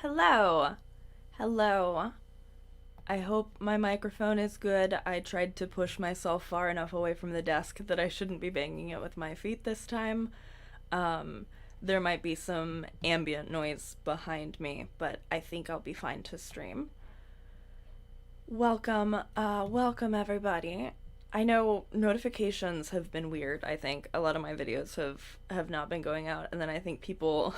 Hello. Hello. I hope my microphone is good. I tried to push myself far enough away from the desk that I shouldn't be banging it with my feet this time. Um, there might be some ambient noise behind me, but I think I'll be fine to stream. Welcome everybody. I know notifications have been weird. I think a lot of my videos have not been going out, and then I think people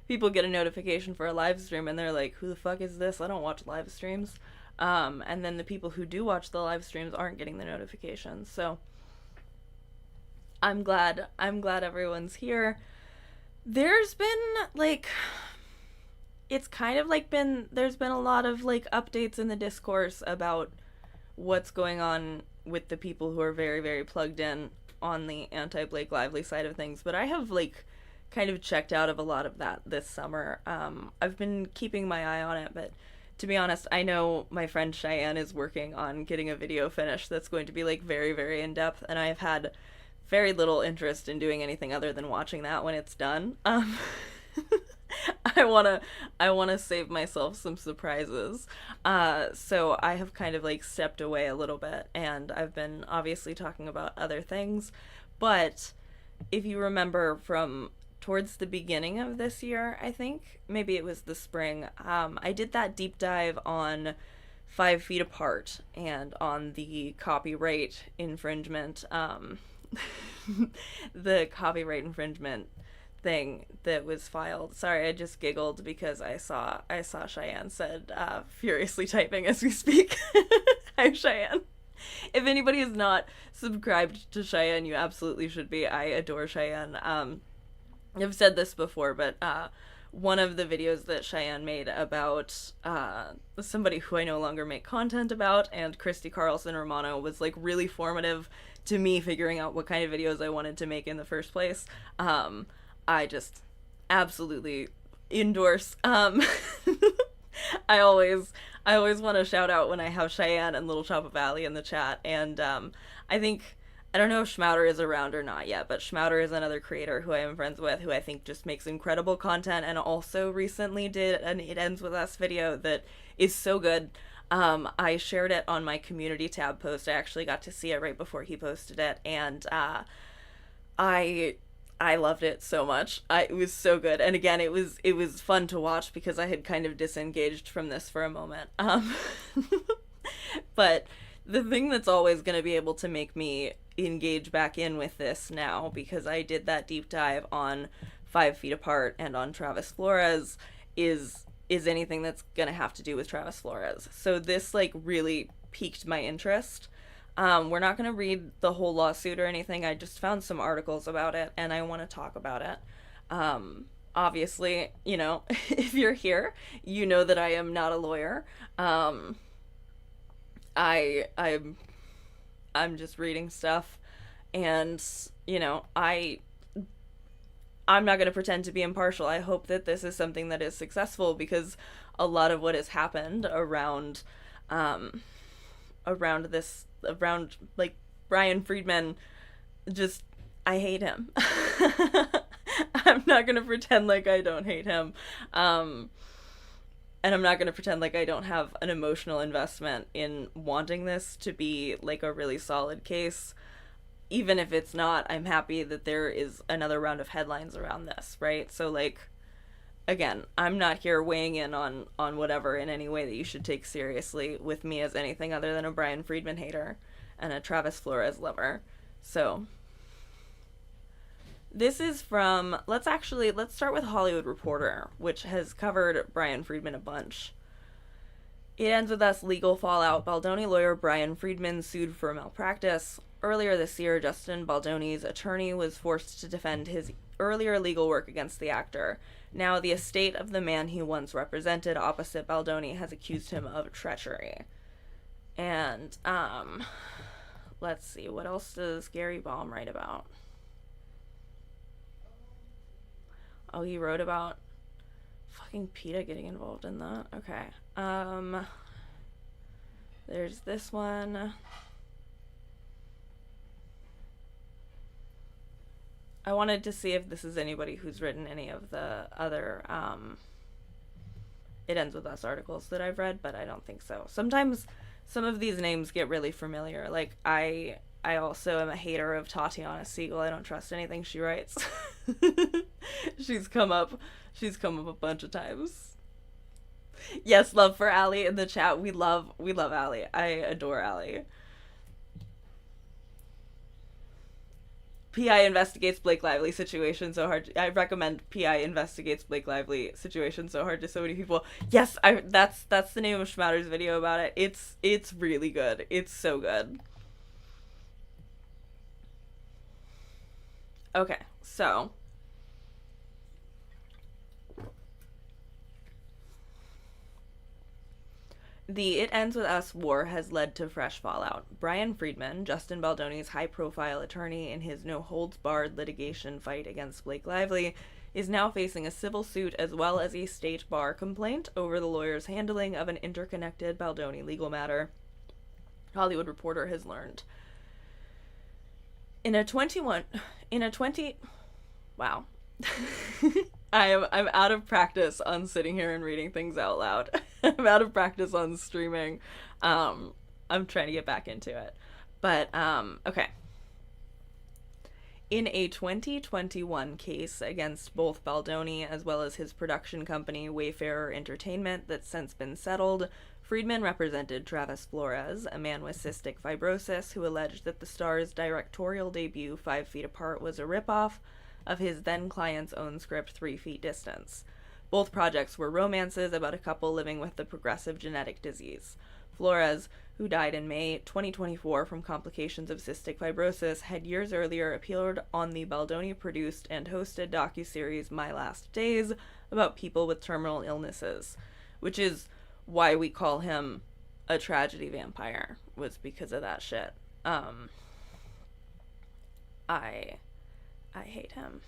people get a notification for a live stream and they're like, "Who the fuck is this? I don't watch live streams." And then the people who do watch the live streams aren't getting the notifications. So I'm glad everyone's here. There's been like it's kind of like been there's been a lot of like updates in the discourse about what's going on with the people who are very plugged in on the anti-Blake Lively side of things, but I have like kind of checked out of a lot of that this summer. I've been keeping my eye on it, but to be honest, I know my friend Cheyenne is working on getting a video finished that's going to be like very in depth, and I've had very little interest in doing anything other than watching that when it's done. I wanna I wanna save myself some surprises. So I have kind of like stepped away a little bit, and I've been obviously talking about other things. But if you remember from towards the beginning of this year, I think maybe it was the spring, I did that deep dive on 5 Feet Apart and on the copyright infringement, the copyright infringement thing that was filed. Sorry, I just giggled because I saw Cheyenne said furiously typing as we speak. Hi Cheyenne. If anybody is not subscribed to Cheyenne, you absolutely should be. I adore Cheyenne. I've said this before, but one of the videos that Cheyenne made about somebody who I no longer make content about, and Christy Carlson Romano, was like really formative to me figuring out what kind of videos I wanted to make in the first place. I just absolutely endorse. I always want to shout out when I have Cheyenne and Little Choppa Valley in the chat, and I think I don't know if Schmouder is around or not yet, but Schmouder is another creator who I am friends with, who I think just makes incredible content, and also recently did an It Ends With Us video that is so good. I shared it on my community tab post. I actually got to see it right before he posted it, and I I loved it so much. It was so good, and again, it was fun to watch because I had kind of disengaged from this for a moment. But the thing that's always going to be able to make me engage back in with this now, because I did that deep dive on 5 Feet Apart and on Travis Flores, is anything that's going to have to do with Travis Flores. So this like really piqued my interest. We're not going to read the whole lawsuit or anything. I just found some articles about it and I want to talk about it. Obviously, if you're here, you know that I am not a lawyer. I'm just reading stuff, and I'm not going to pretend to be impartial. I hope that this is something that is successful, because a lot of what has happened around like Bryan Freedman, just I hate him. I'm not going to pretend like I don't hate him. And I'm not going to pretend like I don't have an emotional investment in wanting this to be like a really solid case. Even if it's not, I'm happy that there is another round of headlines around this, right? So like, again, I'm not here weighing in on whatever in any way that you should take seriously with me as anything other than a Bryan Freedman hater and a Travis Flores lover. So this is from, let's start with Hollywood Reporter, which has covered Bryan Freedman a bunch. It ends with us: legal fallout. Baldoni lawyer Bryan Freedman sued for malpractice. Earlier this year, Justin Baldoni's attorney was forced to defend his earlier legal work against the actor. Now, the estate of the man he once represented opposite Baldoni has accused him of treachery. And, let's see, what else does Gary Baum write about? Oh, he wrote about fucking PETA getting involved in that. Okay. There's this one. I wanted to see if this is anybody who's written any of the other It Ends With Us articles that I've read, but I don't think so. Sometimes some of these names get really familiar. Like, I also am a hater of Tatiana Siegel. I don't trust anything she writes. she's come up she's come up a bunch of times. Yes, love for Allie in the chat. We love Allie. I adore Allie. PI investigates Blake Lively situation so hard. I recommend PI investigates Blake Lively situation so hard to so many people. Yes, that's the name of Schmatter's video about it. It's really good. It's so good. Okay, so the It Ends With Us war has led to fresh fallout. Bryan Freedman, Justin Baldoni's high-profile attorney in his no-holds-barred litigation fight against Blake Lively, is now facing a civil suit as well as a state bar complaint over the lawyer's handling of an interconnected Baldoni legal matter, Hollywood Reporter has learned. Wow. I'm out of practice on sitting here and reading things out loud. I'm out of practice on streaming. I'm trying to get back into it. But, okay. In a 2021 case against both Baldoni as well as his production company, Wayfarer Entertainment, that's since been settled, Freedman represented Travis Flores, a man with cystic fibrosis, who alleged that the star's directorial debut, 5 Feet Apart, was a ripoff of his then-client's own script, 3 Feet Distance. Both projects were romances about a couple living with the progressive genetic disease. Flores, who died in May 2024 from complications of cystic fibrosis, had years earlier appeared on the Baldoni-produced and hosted docuseries My Last Days about people with terminal illnesses, which is why we call him a tragedy vampire, was because of that shit. I hate him.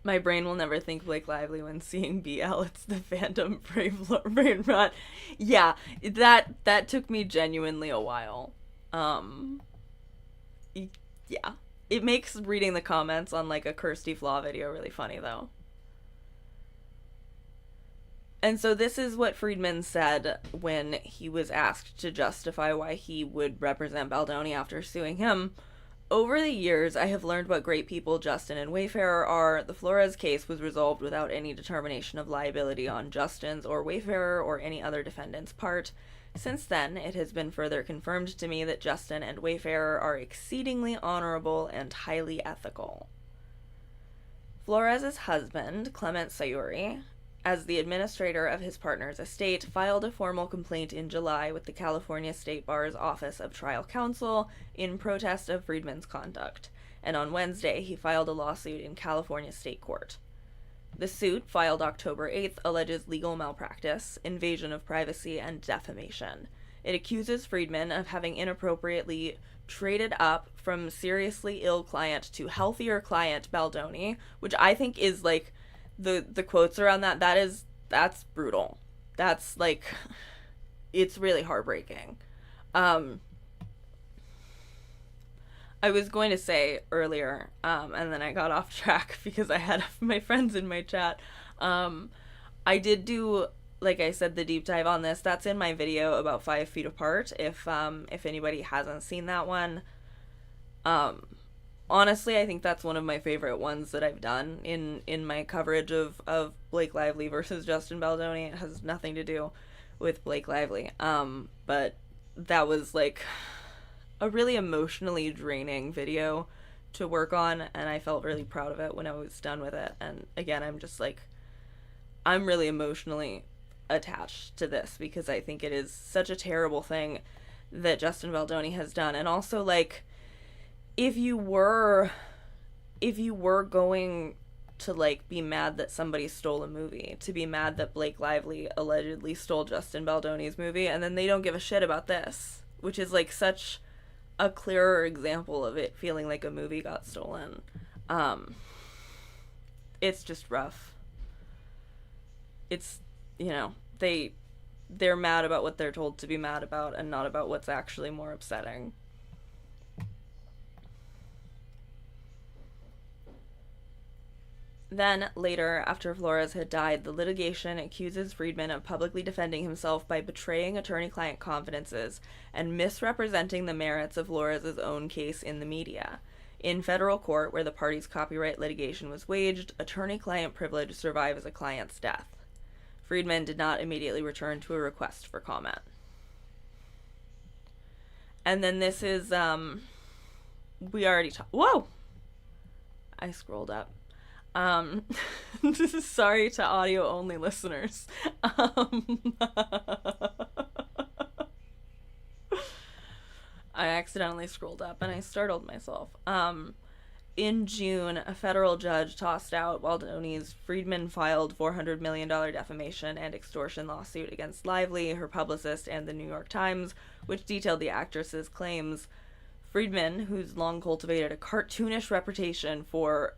My brain will never think Blake Lively when seeing BL. It's the Phantom brain rot. Yeah, that took me genuinely a while. Yeah. It makes reading the comments on like a Kirsty Flaw video really funny though. And so this is what Freedman said when he was asked to justify why he would represent Baldoni after suing him. Over the years, I have learned what great people Justin and Wayfarer are. The Flores case was resolved without any determination of liability on Justin's or Wayfarer or any other defendant's part. Since then, it has been further confirmed to me that Justin and Wayfarer are exceedingly honorable and highly ethical. Flores' husband, Clement Sayuri, as the administrator of his partner's estate, filed a formal complaint in July with the California State Bar's Office of Trial Counsel in protest of Freedman's conduct, and on Wednesday he filed a lawsuit in California State Court. The suit, filed October 8th, alleges legal malpractice, invasion of privacy, and defamation. It accuses Freedman of having inappropriately traded up from seriously ill client to healthier client Baldoni, which I think is like the quotes around that's brutal. That's like, it's really heartbreaking. I was going to say earlier, and then I got off track because I had my friends in my chat. I did do, like I said, the deep dive on this. That's in my video about 5 Feet Apart. If anybody hasn't seen that one, honestly, I think that's one of my favorite ones that I've done in my coverage of Blake Lively versus Justin Baldoni. It has nothing to do with Blake Lively. But that was like a really emotionally draining video to work on, and I felt really proud of it when I was done with it. And again, I'm just like, I'm really emotionally attached to this because I think it is such a terrible thing that Justin Baldoni has done. And also, like, if you were going to like be mad that somebody stole a movie, to be mad that Blake Lively allegedly stole Justin Baldoni's movie, and then they don't give a shit about this, which is like such a clearer example of it feeling like a movie got stolen. It's just rough. It's, they're mad about what they're told to be mad about and not about what's actually more upsetting. Then, later, after Flores had died, the litigation accuses Freedman of publicly defending himself by betraying attorney-client confidences and misrepresenting the merits of Flores' own case in the media. In federal court, where the parties' copyright litigation was waged, attorney-client privilege survived as a client's death. Freedman did not immediately return to a request for comment. And then this is, we already talked. Whoa! I scrolled up. This is sorry to audio only listeners. I accidentally scrolled up and I startled myself. In June, a federal judge tossed out Baldoni's Freedman filed $400 million defamation and extortion lawsuit against Lively, her publicist, and the New York Times, which detailed the actress's claims. Freedman, who's long cultivated a cartoonish reputation for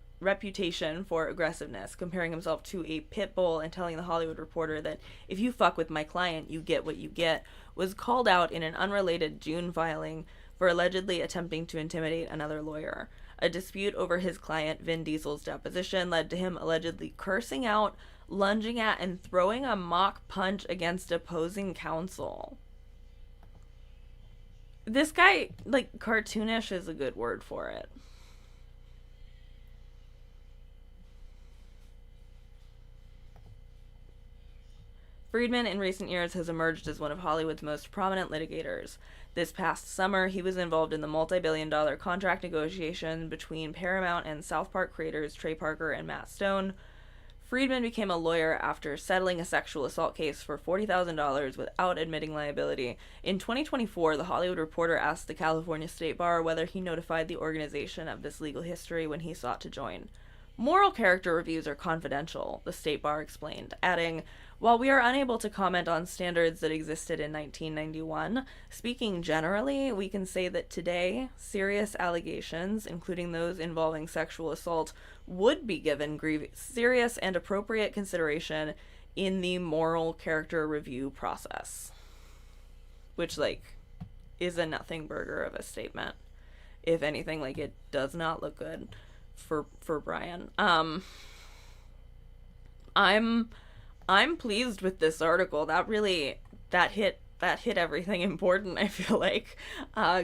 aggressiveness, comparing himself to a pit bull and telling the Hollywood Reporter that if you fuck with my client, you get what you get, was called out in an unrelated June filing for allegedly attempting to intimidate another lawyer. A dispute over his client Vin Diesel's deposition led to him allegedly cursing out, lunging at, and throwing a mock punch against opposing counsel. This guy, like, cartoonish is a good word for it. Freedman in recent years has emerged as one of Hollywood's most prominent litigators. This past summer, he was involved in the multi-billion-dollar contract negotiation between Paramount and South Park creators Trey Parker and Matt Stone. Freedman became a lawyer after settling a sexual assault case for $40,000 without admitting liability. In 2024, The Hollywood Reporter asked the California State Bar whether he notified the organization of this legal history when he sought to join. Moral character reviews are confidential, the State Bar explained, adding, while we are unable to comment on standards that existed in 1991, speaking generally, we can say that today, serious allegations, including those involving sexual assault, would be given serious and appropriate consideration in the moral character review process. Which, like, is a nothing burger of a statement. If anything, like, it does not look good for Brian. I'm pleased with this article. That hit everything important, I feel like.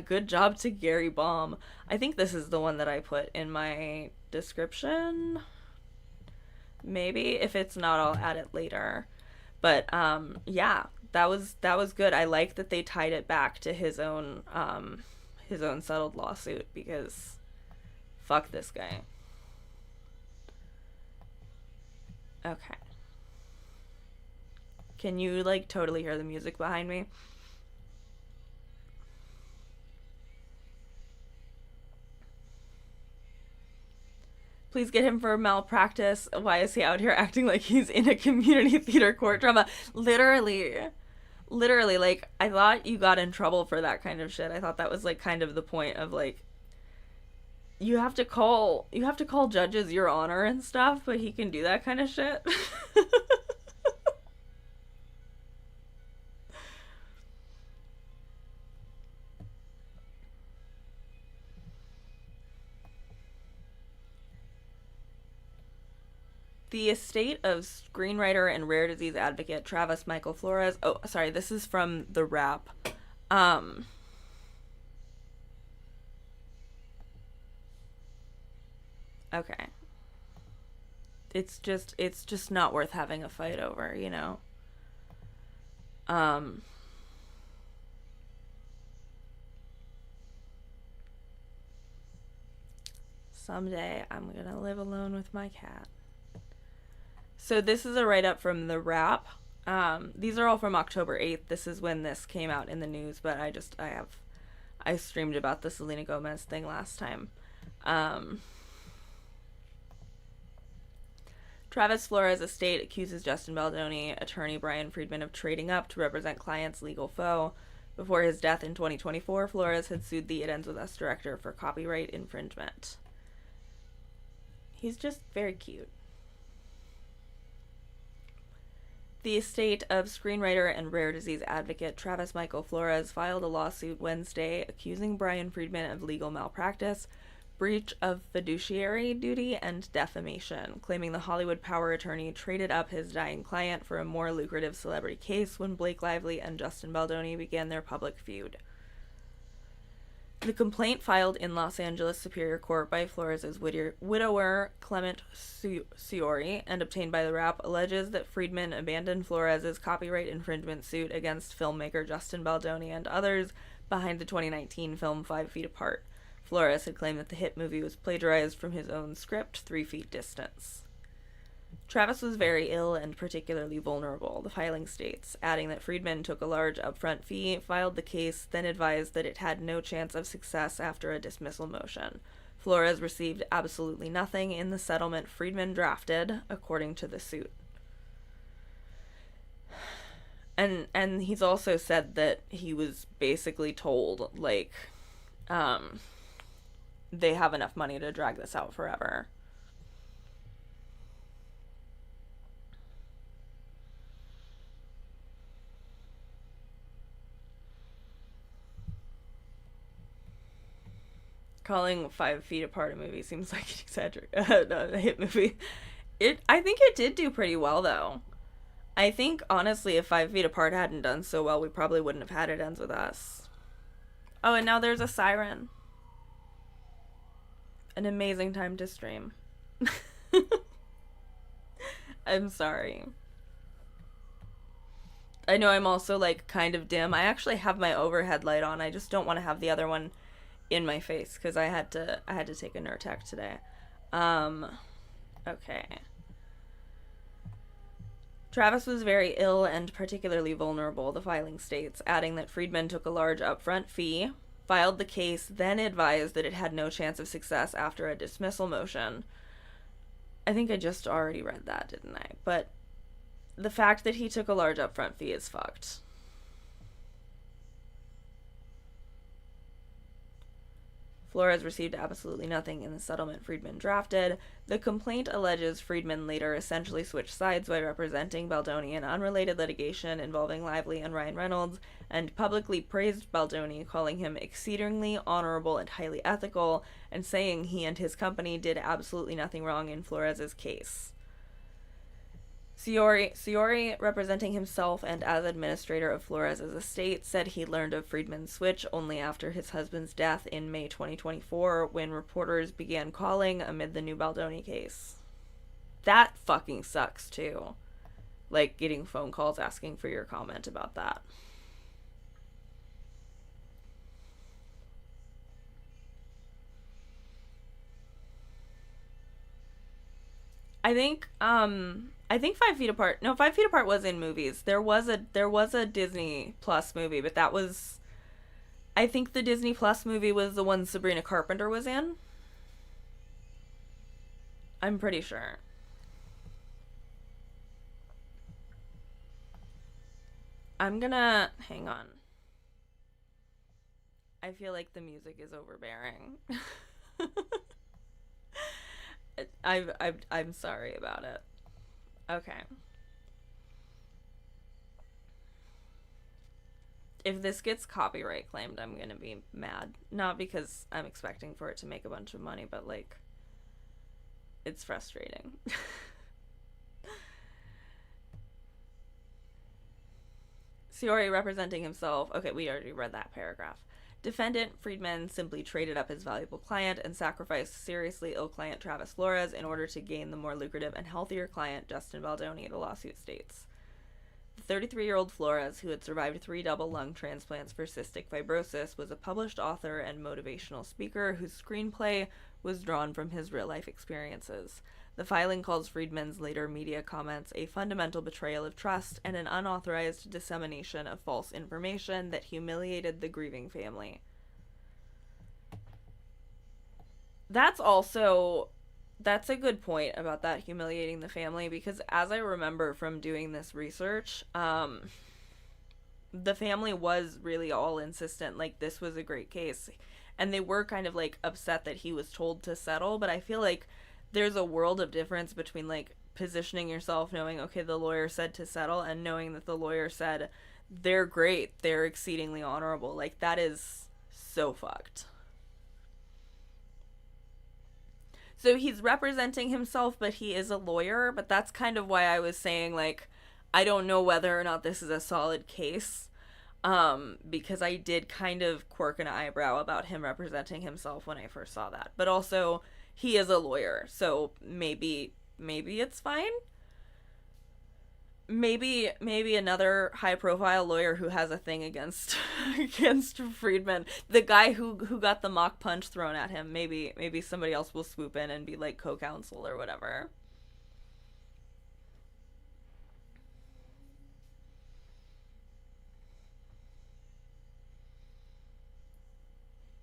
Good job to Gary Baum. I think this is the one that I put in my description. Maybe. If it's not, I'll add it later. But yeah, that was good. I like that they tied it back to his own settled lawsuit, because fuck this guy. Okay. Can you, like, totally hear the music behind me? Please get him for malpractice. Why is he out here acting like he's in a community theater court drama? Literally, like, I thought you got in trouble for that kind of shit. I thought that was, like, kind of the point of, like, you have to call judges your honor and stuff, but he can do that kind of shit. The estate of screenwriter and rare disease advocate Travis Michael Flores. Oh, sorry, this is from The Wrap. Okay. It's just not worth having a fight over, you know? Someday I'm gonna live alone with my cat. So this is a write-up from The Wrap. These are all from October 8th. This is when this came out in the news, but I streamed about the Selena Gomez thing last time. Travis Flores' estate accuses Justin Baldoni, attorney Bryan Freedman, of trading up to represent client's legal foe. Before his death in 2024, Flores had sued the It Ends With Us director for copyright infringement. He's just very cute. The estate of screenwriter and rare disease advocate Travis Michael Flores filed a lawsuit Wednesday accusing Bryan Freedman of legal malpractice, breach of fiduciary duty, and defamation, claiming the Hollywood power attorney traded up his dying client for a more lucrative celebrity case when Blake Lively and Justin Baldoni began their public feud. The complaint, filed in Los Angeles Superior Court by Flores' widower, Clement Siori, and obtained by the Wrap, alleges that Freedman abandoned Flores' copyright infringement suit against filmmaker Justin Baldoni and others behind the 2019 film 5 Feet Apart. Flores had claimed that the hit movie was plagiarized from his own script, 3 Feet Distance. Travis was very ill and particularly vulnerable, the filing states, adding that Freedman took a large upfront fee, filed the case, then advised that it had no chance of success after a dismissal motion. Flores received absolutely nothing in the settlement Freedman drafted, according to the suit. And he's also said that he was basically told, like, they have enough money to drag this out forever. Calling 5 Feet Apart a movie seems like an a hit movie. I think it did do pretty well, though. I think, honestly, if 5 Feet Apart hadn't done so well, we probably wouldn't have had It Ends With Us. Oh, and now there's a siren. An amazing time to stream. I'm sorry. I know I'm also, like, kind of dim. I actually have my overhead light on. I just don't want to have the other one in my face because I had to take a Nurtec today. Okay. Travis was very ill and particularly vulnerable, the filing states, adding that Freedman took a large upfront fee, filed the case, then advised that it had no chance of success after a dismissal motion. I think I just already read that, didn't I? But the fact that he took a large upfront fee is fucked. Flores received absolutely nothing in the settlement Freedman drafted. The complaint alleges Freedman later essentially switched sides by representing Baldoni in unrelated litigation involving Lively and Ryan Reynolds, and publicly praised Baldoni, calling him exceedingly honorable and highly ethical, and saying he and his company did absolutely nothing wrong in Flores' case. Siori, representing himself and as administrator of Flores' estate, said he learned of Freedman's switch only after his husband's death in May 2024, when reporters began calling amid the new Baldoni case. That fucking sucks, too. Like, getting phone calls asking for your comment about that. I think 5 Feet Apart. No, 5 Feet Apart was in movies. There was a Disney Plus movie, but that was, I think the Disney Plus movie was the one Sabrina Carpenter was in. I'm pretty sure. I'm gonna hang on. I feel like the music is overbearing. I'm sorry about it. Okay. If this gets copyright claimed, I'm gonna be mad. Not because I'm expecting for it to make a bunch of money, but, like, it's frustrating. Siori representing himself. Okay, we already read that paragraph. Defendant Freedman simply traded up his valuable client and sacrificed seriously ill client Travis Flores in order to gain the more lucrative and healthier client Justin Baldoni, the lawsuit states. The 33-year-old Flores, who had survived 3 double lung transplants for cystic fibrosis, was a published author and motivational speaker whose screenplay was drawn from his real-life experiences. The filing calls Freedman's later media comments a fundamental betrayal of trust and an unauthorized dissemination of false information that humiliated the grieving family. That's a good point about that humiliating the family, because as I remember from doing this research, the family was really all insistent, like, this was a great case. And they were kind of, like, upset that he was told to settle, but I feel like there's a world of difference between, like, positioning yourself knowing, okay, the lawyer said to settle, and knowing that the lawyer said, they're great, they're exceedingly honorable. Like, that is so fucked. So he's representing himself, but he is a lawyer. But that's kind of why I was saying, like, I don't know whether or not this is a solid case. Because I did kind of quirk an eyebrow about him representing himself when I first saw that. But also, he is a lawyer, so maybe it's fine. Maybe another high profile lawyer who has a thing against against Freedman, the guy who got the mock punch thrown at him, maybe somebody else will swoop in and be like co-counsel or whatever.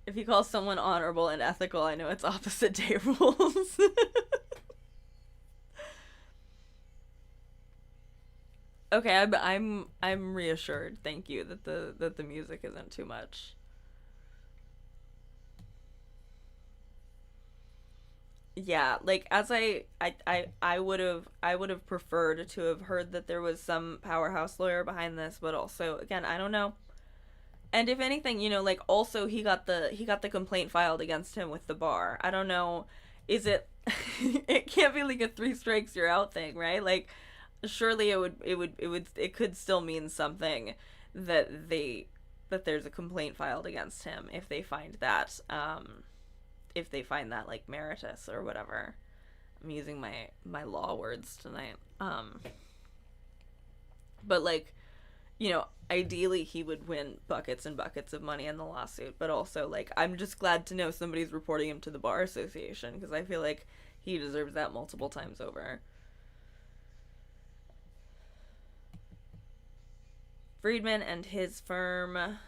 If you call someone honorable and ethical, I know it's opposite day rules. Okay, I'm reassured. Thank you that the music isn't too much. Yeah, like as I would have preferred to have heard that there was some powerhouse lawyer behind this, but also again, I don't know. And if anything, like also he got the complaint filed against him with the bar. I don't know, is it it can't be like a three strikes you're out thing, right? Like surely it could still mean something that there's a complaint filed against him if they find that like meritorious or whatever. I'm using my law words tonight. But like, ideally he would win buckets and buckets of money in the lawsuit, but also like I'm just glad to know somebody's reporting him to the bar association because I feel like he deserves that multiple times over. Freedman and his firm.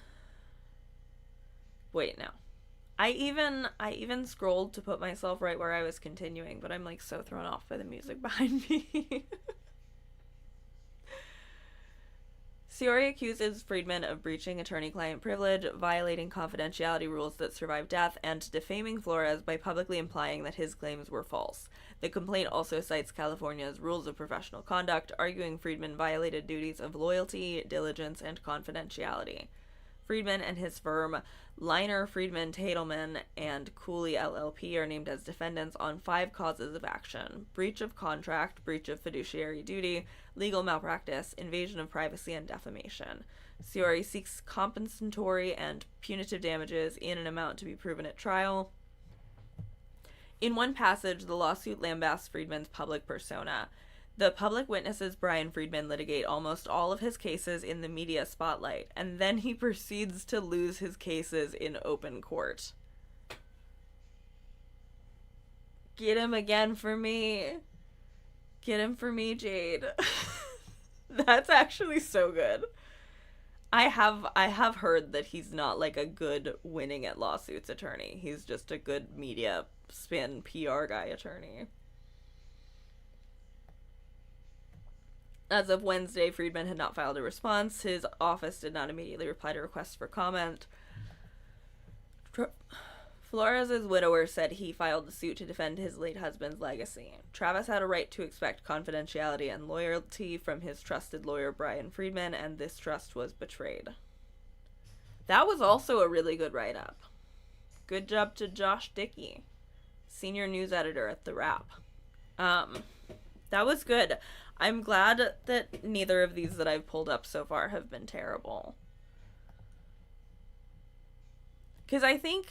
Wait, no. I even scrolled to put myself right where I was continuing, but I'm like so thrown off by the music behind me. Sciorra accuses Freedman of breaching attorney-client privilege, violating confidentiality rules that survive death, and defaming Flores by publicly implying that his claims were false. The complaint also cites California's rules of professional conduct, arguing Freedman violated duties of loyalty, diligence, and confidentiality. Freedman and his firm, Liner, Freedman, Tadelman, and Cooley LLP are named as defendants on 5 causes of action: breach of contract, breach of fiduciary duty, legal malpractice, invasion of privacy, and defamation. Sciorra seeks compensatory and punitive damages in an amount to be proven at trial. In one passage, the lawsuit lambasts Freedman's public persona. The public witnesses Brian Freedman litigate almost all of his cases in the media spotlight, and then he proceeds to lose his cases in open court. Get him again for me. Get him for me, Jade. That's actually so good. I have heard that he's not like a good winning at lawsuits attorney. He's just a good media spin PR guy attorney. As of Wednesday, Freedman had not filed a response. His office did not immediately reply to requests for comment. Flores' widower said he filed the suit to defend his late husband's legacy. Travis had a right to expect confidentiality and loyalty from his trusted lawyer, Bryan Freedman, and this trust was betrayed. That was also a really good write-up. Good job to Josh Dickey, senior news editor at The Wrap. That was good. I'm glad that neither of these that I've pulled up so far have been terrible. Because I think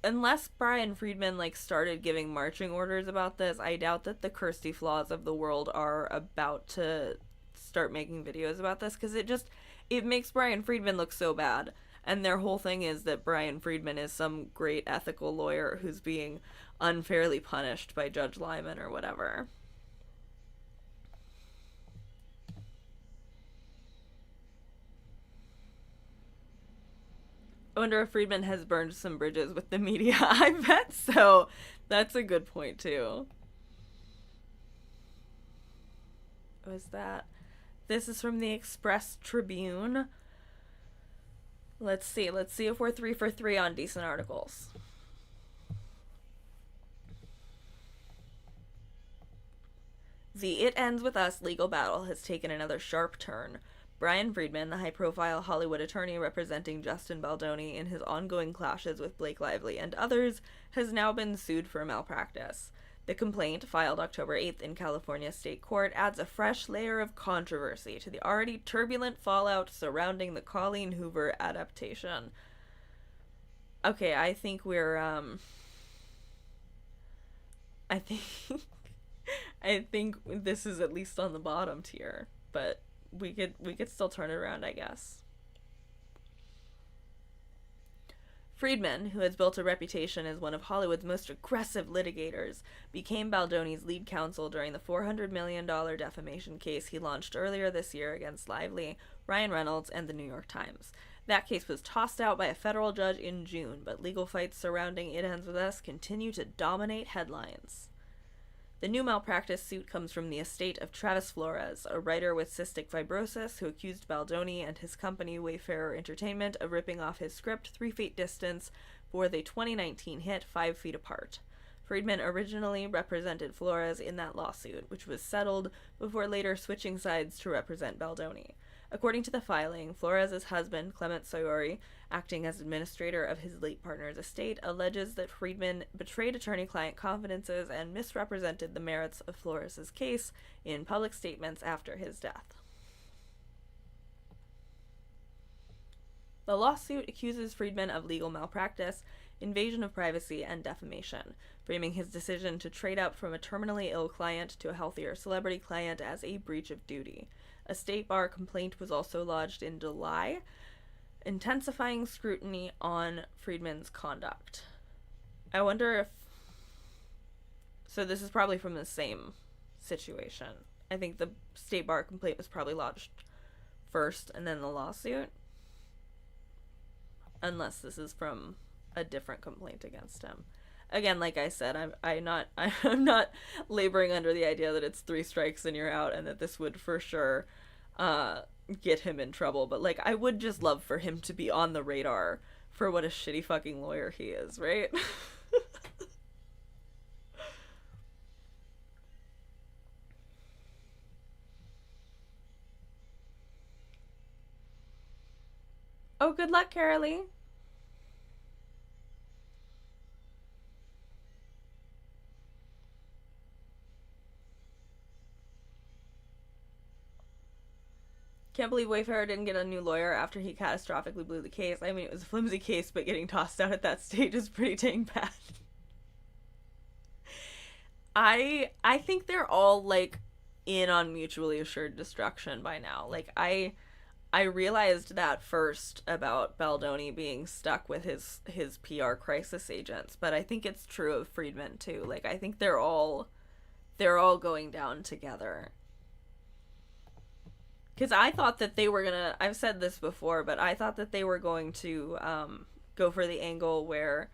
unless Bryan Freedman like started giving marching orders about this, I doubt that the Kirsty Flaws of the world are about to start making videos about this, because it makes Bryan Freedman look so bad. And their whole thing is that Bryan Freedman is some great ethical lawyer who's being unfairly punished by Judge Lyman or whatever. I wonder if Freedman has burned some bridges with the media. I bet so. That's a good point, too. What was that? This is from the Express Tribune. Let's see if we're 3 for 3 on decent articles. The It Ends With Us legal battle has taken another sharp turn. Brian Freedman, the high-profile Hollywood attorney representing Justin Baldoni in his ongoing clashes with Blake Lively and others, has now been sued for malpractice. The complaint, filed October 8th in California state court, adds a fresh layer of controversy to the already turbulent fallout surrounding the Colleen Hoover adaptation. Okay, I think we're, I think I think this is at least on the bottom tier, but we could still turn it around, I guess. Freedman, who has built a reputation as one of Hollywood's most aggressive litigators, became Baldoni's lead counsel during the $400 million defamation case he launched earlier this year against Lively, Ryan Reynolds, and the New York Times. That case was tossed out by a federal judge in June, but legal fights surrounding It Ends With Us continue to dominate headlines. The new malpractice suit comes from the estate of Travis Flores, a writer with cystic fibrosis who accused Baldoni and his company Wayfarer Entertainment of ripping off his script 3 Feet Distance for the 2019 hit 5 Feet Apart. Friedman originally represented Flores in that lawsuit, which was settled before later switching sides to represent Baldoni. According to the filing, Flores' husband, Clement Sayori, acting as administrator of his late partner's estate, alleges that Freedman betrayed attorney-client confidences and misrepresented the merits of Flores' case in public statements after his death. The lawsuit accuses Freedman of legal malpractice, invasion of privacy, and defamation, framing his decision to trade up from a terminally ill client to a healthier celebrity client as a breach of duty. A state bar complaint was also lodged in July, intensifying scrutiny on Freedman's conduct. I wonder if... So this is probably from the same situation. I think the state bar complaint was probably lodged first and then the lawsuit. Unless this is from a different complaint against him. Again, like I said, I'm not laboring under the idea that it's 3 strikes and you're out and that this would for sure get him in trouble. But, like, I would just love for him to be on the radar for what a shitty fucking lawyer he is, right? Oh, good luck, Carolee. Can't believe Wayfarer didn't get a new lawyer after he catastrophically blew the case. I mean, it was a flimsy case, but getting tossed out at that stage is pretty dang bad. I think they're all, like, in on mutually assured destruction by now. Like, I realized that first about Baldoni being stuck with his PR crisis agents, but I think it's true of Freedman too. Like, I think they're all going down together. Because I thought that they were gonna, I've said this before, but I thought that they were going to go for the angle where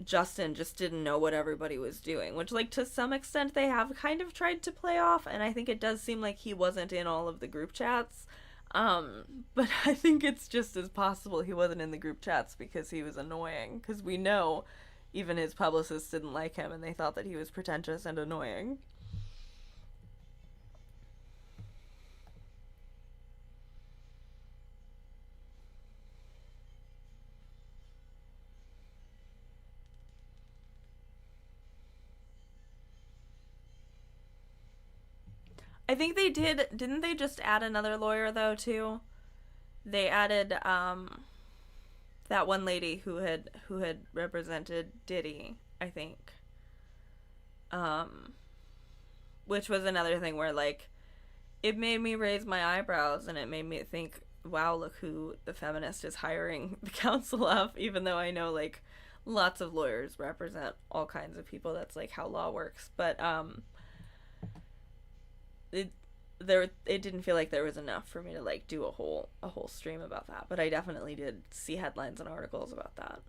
Justin just didn't know what everybody was doing, which, like, to some extent they have kind of tried to play off, and I think it does seem like he wasn't in all of the group chats. But I think it's just as possible he wasn't in the group chats because he was annoying, because we know even his publicists didn't like him and they thought that he was pretentious and annoying. I think they didn't they just add another lawyer, though, too? They added, that one lady who had represented Diddy, I think. Which was another thing where, like, it made me raise my eyebrows, and it made me think, wow, look who the feminist is hiring the counsel of, even though I know, like, lots of lawyers represent all kinds of people. That's, like, how law works. But, it didn't feel like there was enough for me to, like, do a whole stream about that, but I definitely did see headlines and articles about that.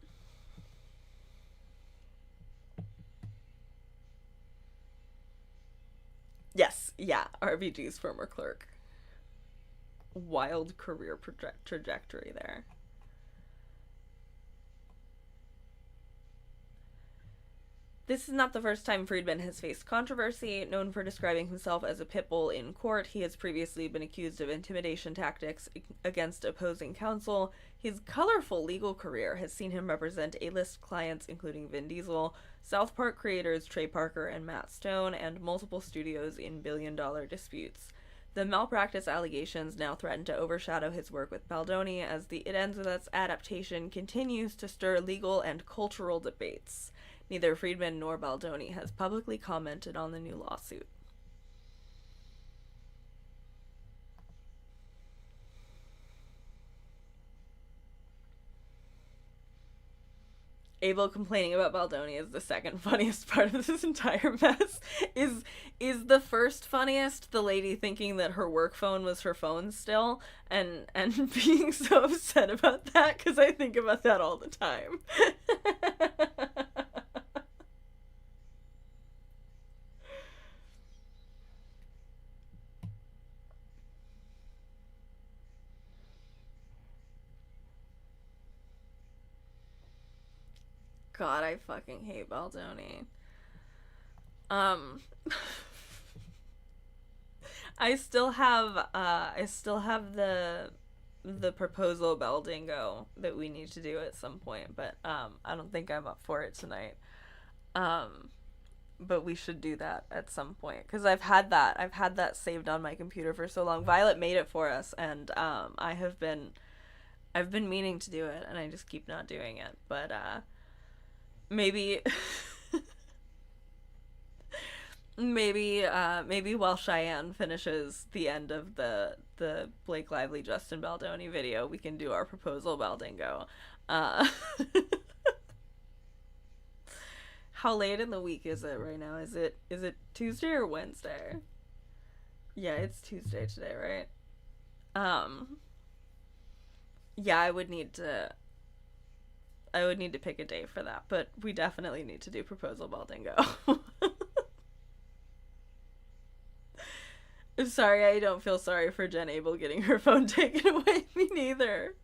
Yes, yeah, RBG's former clerk. Wild career trajectory there. This is not the first time Freedman has faced controversy. Known for describing himself as a pit bull in court, he has previously been accused of intimidation tactics against opposing counsel. His colorful legal career has seen him represent A-list clients including Vin Diesel, South Park creators Trey Parker and Matt Stone, and multiple studios in billion-dollar disputes. The malpractice allegations now threaten to overshadow his work with Baldoni as the It Ends With Us adaptation continues to stir legal and cultural debates. Neither Freedman nor Baldoni has publicly commented on the new lawsuit. Abel complaining about Baldoni is the second funniest part of this entire mess. Is the first funniest the lady thinking that her work phone was her phone still and being so upset about that, because I think about that all the time. God, I fucking hate Baldoni. I still have the proposal Baldingo that we need to do at some point, but I don't think I'm up for it tonight. But we should do that at some point, because I've had that saved on my computer for so long. Violet made it for us, and I've been meaning to do it, and I just keep not doing it. But maybe maybe while Cheyenne finishes the end of the Blake Lively Justin Baldoni video, we can do our proposal Baldingo. How late in the week is it right now? Is it Tuesday or Wednesday? Yeah, it's Tuesday today, right? Yeah, I would need to pick a day for that, but we definitely need to do proposal Baldingo. I'm sorry, I don't feel sorry for Jen Abel getting her phone taken away. Me neither.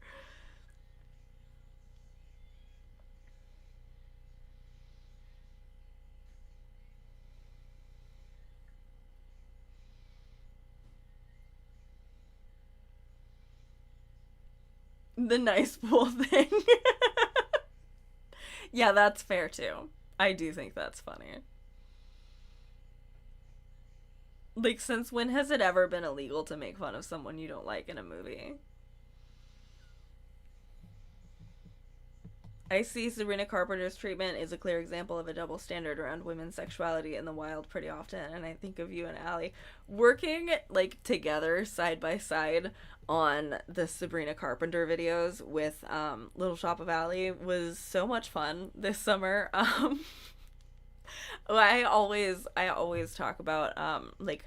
The nice pool thing. Yeah, that's fair too. I do think that's funny. Like, since when has it ever been illegal to make fun of someone you don't like in a movie? I see Sabrina Carpenter's treatment is a clear example of a double standard around women's sexuality in the wild pretty often, and I think of you and Allie working, like, together, side by side, on the Sabrina Carpenter videos with Little Shop of Allie was so much fun this summer. I always talk about, like,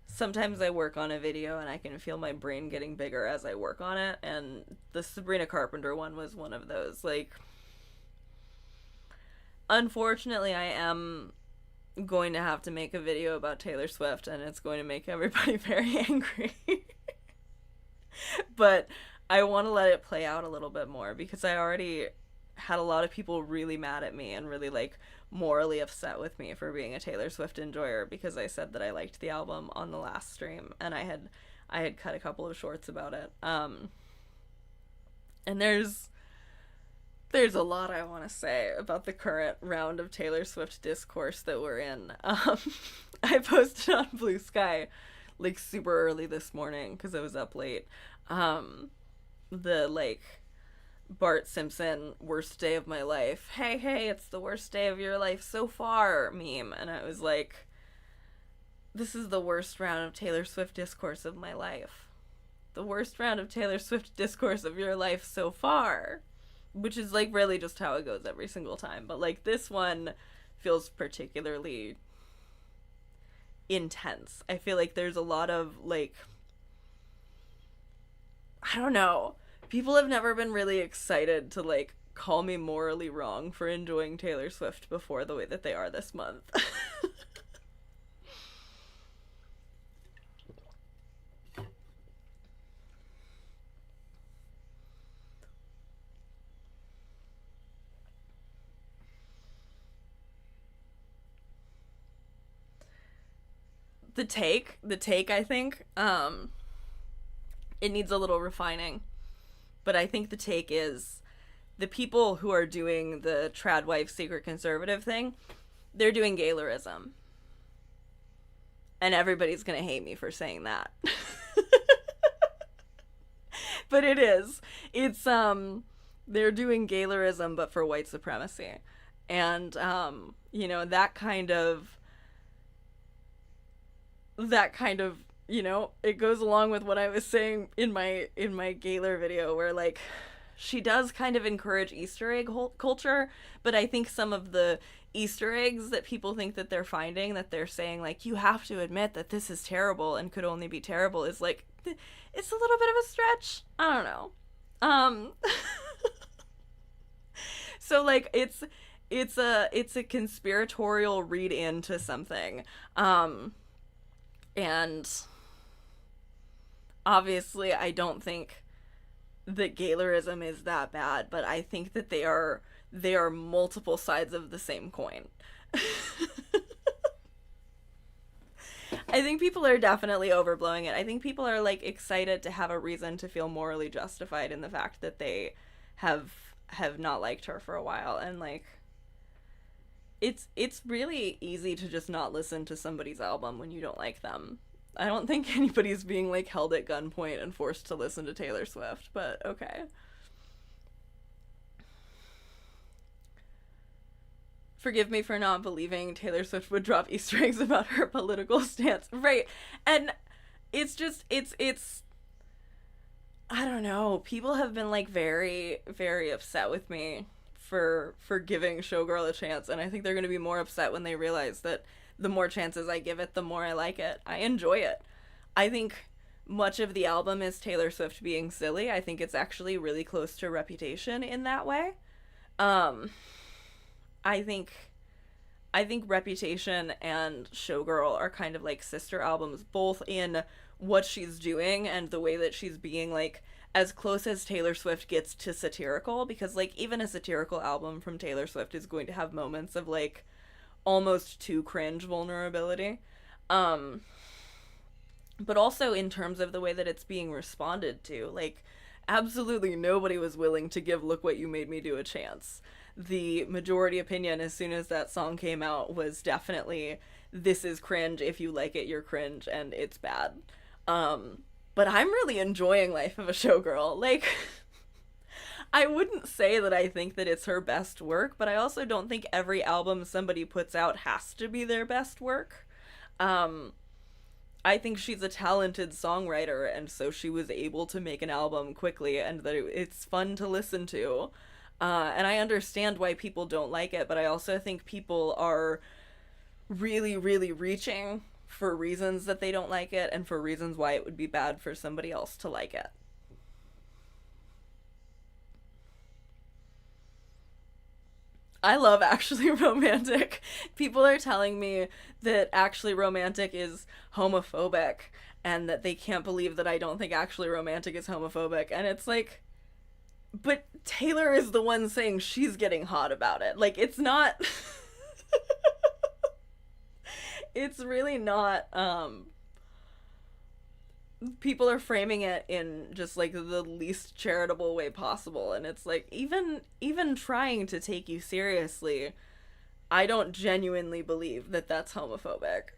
sometimes I work on a video and I can feel my brain getting bigger as I work on it, and the Sabrina Carpenter one was one of those. Like, unfortunately, I am going to have to make a video about Taylor Swift, and it's going to make everybody very angry. But I want to let it play out a little bit more, because I already had a lot of people really mad at me and really, like, morally upset with me for being a Taylor Swift enjoyer, because I said that I liked the album on the last stream, and I had cut a couple of shorts about it. And there's a lot I want to say about the current round of Taylor Swift discourse that we're in. I posted on Blue Sky, like, super early this morning because I was up late. The, like, Bart Simpson worst day of my life. Hey, it's the worst day of your life so far meme. And I was like, this is the worst round of Taylor Swift discourse of my life. The worst round of Taylor Swift discourse of your life so far. Which is, like, really just how it goes every single time. But, like, this one feels particularly intense. I feel like there's a lot of, like, I don't know. People have never been really excited to, like, call me morally wrong for enjoying Taylor Swift before the way that they are this month. the take, I think, it needs a little refining. But I think the take is the people who are doing the trad wife secret conservative thing, they're doing Gaylerism. And everybody's gonna hate me for saying that. But it is. It's, they're doing Gaylerism, but for white supremacy. And, that kind of, it goes along with what I was saying in my Gaylor video, where, like, she does kind of encourage Easter egg culture, but I think some of the Easter eggs that people think that they're finding, that they're saying, like, you have to admit that this is terrible and could only be terrible, is, like, it's a little bit of a stretch. I don't know. So, like, it's a conspiratorial read into something. And obviously I don't think that Gaylerism is that bad, but I think that they are multiple sides of the same coin. I think people are definitely overblowing it. I think people are, like, excited to have a reason to feel morally justified in the fact that they have not liked her for a while, and, like, it's really easy to just not listen to somebody's album when you don't like them. I don't think anybody's being, like, held at gunpoint and forced to listen to Taylor Swift, but okay. Forgive me for not believing Taylor Swift would drop Easter eggs about her political stance. Right. And it's just, it's I don't know. People have been, like, very, very upset with me for giving Showgirl a chance, and I think they're going to be more upset when they realize that the more chances I give it, the more I like it. I enjoy it. I think much of the album is Taylor Swift being silly. I think it's actually really close to Reputation in that way. I think Reputation and Showgirl are kind of like sister albums, both in what she's doing and the way that she's being, like, as close as Taylor Swift gets to satirical, because, like, even a satirical album from Taylor Swift is going to have moments of, like, almost too cringe vulnerability. But also in terms of the way that it's being responded to. Like, absolutely nobody was willing to give Look What You Made Me Do a chance. The majority opinion as soon as that song came out was definitely, this is cringe, if you like it, you're cringe, and it's bad. But I'm really enjoying Life of a Showgirl. Like, I wouldn't say that I think that it's her best work, but I also don't think every album somebody puts out has to be their best work. I think she's a talented songwriter, and so she was able to make an album quickly, and that it's fun to listen to. And I understand why people don't like it, but I also think people are really, really reaching for reasons that they don't like it, and for reasons why it would be bad for somebody else to like it. I love Actually Romantic. People are telling me that Actually Romantic is homophobic, and that they can't believe that I don't think Actually Romantic is homophobic, and it's like, but Taylor is the one saying she's getting hot about it. Like, it's not... It's really not, people are framing it in just, like, the least charitable way possible, and it's like, even trying to take you seriously, I don't genuinely believe that that's homophobic.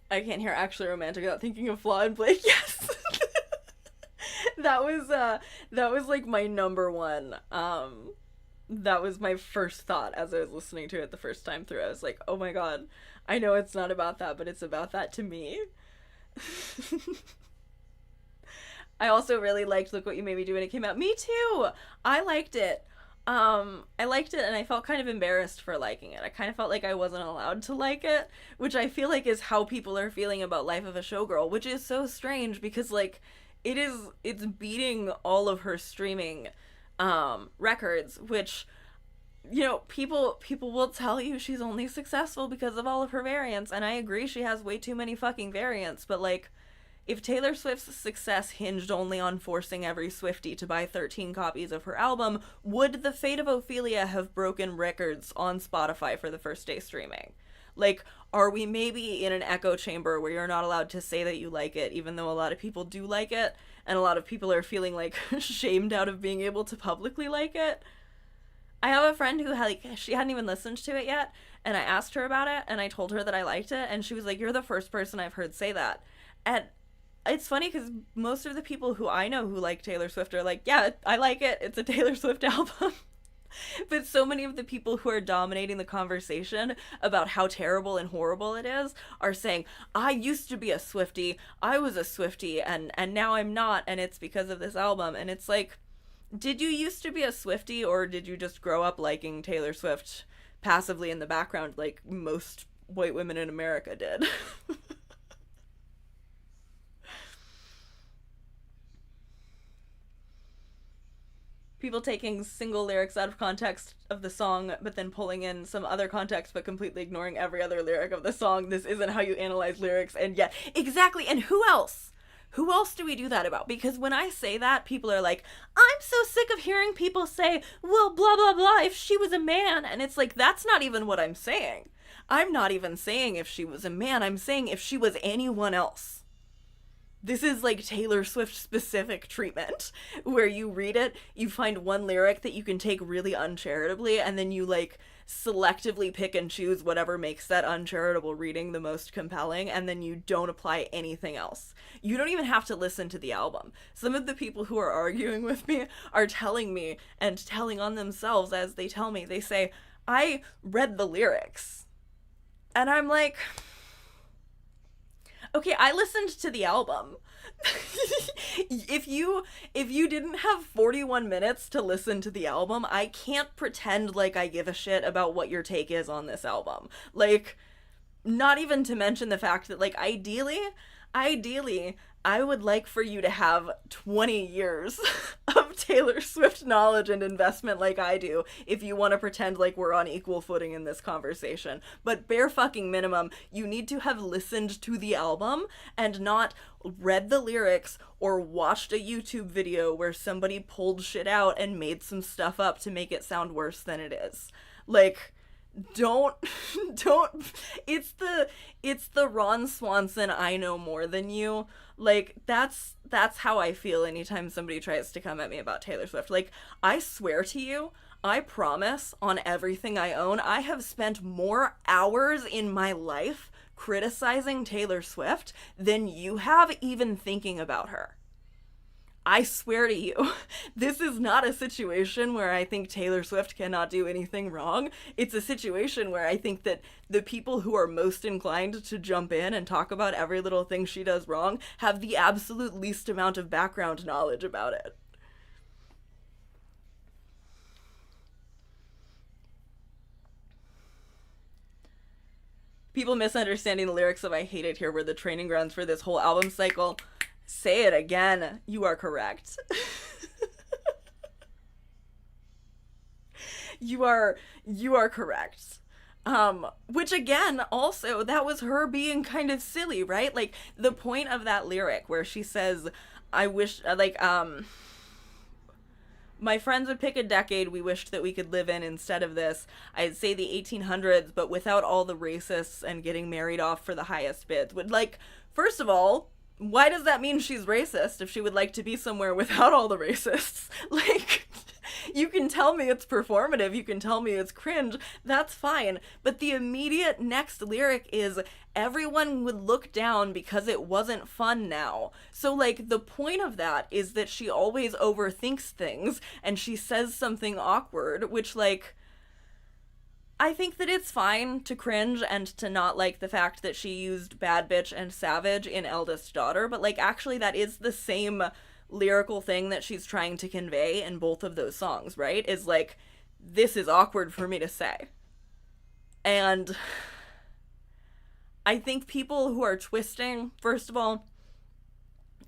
I can't hear Actually Romantic without thinking of Flaw and Blake. Yes. That was like my number one. That was my first thought as I was listening to it the first time through. I was like, oh my god, I know it's not about that, but it's about that to me. I also really liked Look What You Made Me Do when it came out. Me too! I liked it. I liked it, and I felt kind of embarrassed for liking it. I kind of felt like I wasn't allowed to like it, which I feel like is how people are feeling about Life of a Showgirl, which is so strange because, like, it's beating all of her streaming records, which, you know, people will tell you she's only successful because of all of her variants, and I agree she has way too many fucking variants, but, like, if Taylor Swift's success hinged only on forcing every Swiftie to buy 13 copies of her album, would The Fate of Ophelia have broken records on Spotify for the first day streaming? Like, are we maybe in an echo chamber where you're not allowed to say that you like it, even though a lot of people do like it, and a lot of people are feeling, like, shamed out of being able to publicly like it? I have a friend who, like, she hadn't even listened to it yet, and I asked her about it, and I told her that I liked it, and she was like, you're the first person I've heard say that. And it's funny because most of the people who I know who like Taylor Swift are like, yeah, I like it, it's a Taylor Swift album. But so many of the people who are dominating the conversation about how terrible and horrible it is are saying, I used to be a Swiftie, I was a Swiftie, and now I'm not, and it's because of this album. And it's like, did you used to be a Swiftie, or did you just grow up liking Taylor Swift passively in the background like most white women in America did? People taking single lyrics out of context of the song, but then pulling in some other context, but completely ignoring every other lyric of the song. This isn't how you analyze lyrics. And yet, exactly. And who else? Who else do we do that about? Because when I say that, people are like, I'm so sick of hearing people say, well, blah, blah, blah, if she was a man. And it's like, that's not even what I'm saying. I'm not even saying if she was a man. I'm saying if she was anyone else. This is like Taylor Swift specific treatment, where you read it, you find one lyric that you can take really uncharitably, and then you like selectively pick and choose whatever makes that uncharitable reading the most compelling, and then you don't apply anything else. You don't even have to listen to the album. Some of the people who are arguing with me are telling me and telling on themselves as they tell me. They say, I read the lyrics. And I'm like, okay, I listened to the album. If you didn't have 41 minutes to listen to the album, I can't pretend like I give a shit about what your take is on this album. Like, not even to mention the fact that, like, ideally, I would like for you to have 20 years of Taylor Swift knowledge and investment like I do if you want to pretend like we're on equal footing in this conversation. But bare fucking minimum, you need to have listened to the album and not read the lyrics or watched a YouTube video where somebody pulled shit out and made some stuff up to make it sound worse than it is. Like, don't it's the Ron Swanson I know more than you. Like, that's how I feel anytime somebody tries to come at me about Taylor Swift. Like, I swear to you, I promise on everything I own, I have spent more hours in my life criticizing Taylor Swift than you have even thinking about her. I swear to you, this is not a situation where I think Taylor Swift cannot do anything wrong. It's a situation where I think that the people who are most inclined to jump in and talk about every little thing she does wrong have the absolute least amount of background knowledge about it. People misunderstanding the lyrics of I Hate It Here were the training grounds for this whole album cycle. Say it again. You are correct. You are correct. Which again, also, that was her being kind of silly, right? Like, the point of that lyric where she says, I wish, my friends would pick a decade we wished that we could live in instead of this. I'd say the 1800s, but without all the racists and getting married off for the highest bids. Would, like, first of all, why does that mean she's racist if she would like to be somewhere without all the racists? Like, you can tell me it's performative, you can tell me it's cringe, that's fine. But the immediate next lyric is, everyone would look down because it wasn't fun now. So, like, the point of that is that she always overthinks things, and she says something awkward, which, like, I think that it's fine to cringe and to not like the fact that she used bad bitch and savage in Eldest Daughter, but, like, actually that is the same lyrical thing that she's trying to convey in both of those songs, right? Is like, this is awkward for me to say. And I think people who are twisting, first of all,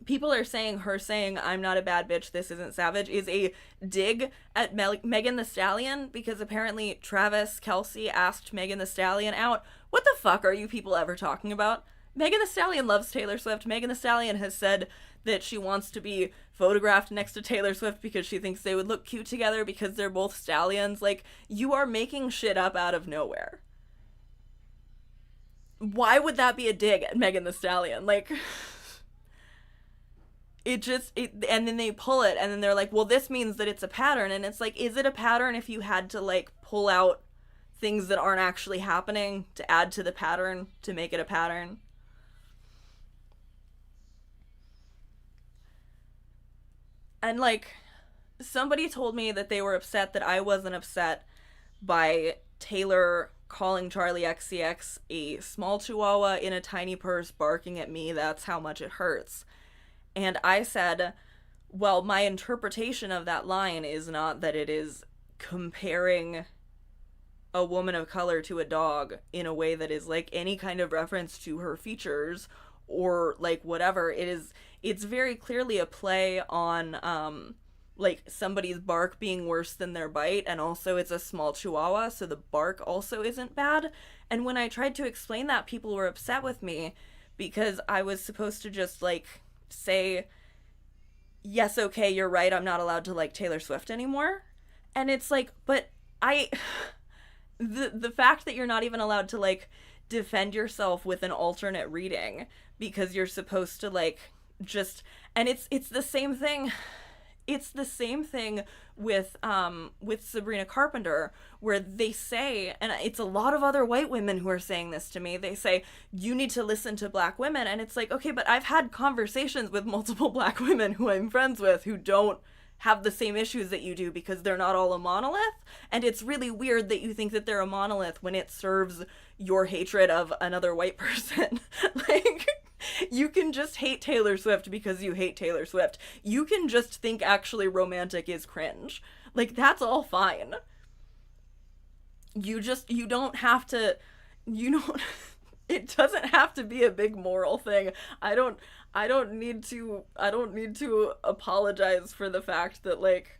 people are saying her saying, I'm not a bad bitch, this isn't savage, is a dig at Megan Thee Stallion, because apparently Travis Kelce asked Megan Thee Stallion out. What the fuck are you people ever talking about? Megan Thee Stallion loves Taylor Swift. Megan Thee Stallion has said that she wants to be photographed next to Taylor Swift because she thinks they would look cute together because they're both stallions. Like, you are making shit up out of nowhere. Why would that be a dig at Megan Thee Stallion? Like, and then they pull it, and then they're like, well, this means that it's a pattern. And it's like, is it a pattern if you had to, like, pull out things that aren't actually happening to add to the pattern to make it a pattern? And, like, somebody told me that they were upset that I wasn't upset by Taylor calling Charlie XCX a small chihuahua in a tiny purse barking at me. That's how much it hurts. And I said, well, my interpretation of that line is not that it is comparing a woman of color to a dog in a way that is like any kind of reference to her features or like whatever. It's very clearly a play on like somebody's bark being worse than their bite, and also it's a small chihuahua, so the bark also isn't bad. And when I tried to explain that, people were upset with me because I was supposed to just like say, yes, okay, you're right, I'm not allowed to like Taylor Swift anymore. And it's like, but the fact that you're not even allowed to like defend yourself with an alternate reading because you're supposed to like just, and it's the same thing. It's the same thing with Sabrina Carpenter, where they say, and it's a lot of other white women who are saying this to me, they say, you need to listen to black women. And it's like, okay, but I've had conversations with multiple black women who I'm friends with who don't have the same issues that you do because they're not all a monolith. And it's really weird that you think that they're a monolith when it serves your hatred of another white person. Like, you can just hate Taylor Swift because you hate Taylor Swift. You can just think actually romantic is cringe. Like, that's all fine. You don't have to, it doesn't have to be a big moral thing. I don't need to apologize for the fact that, like,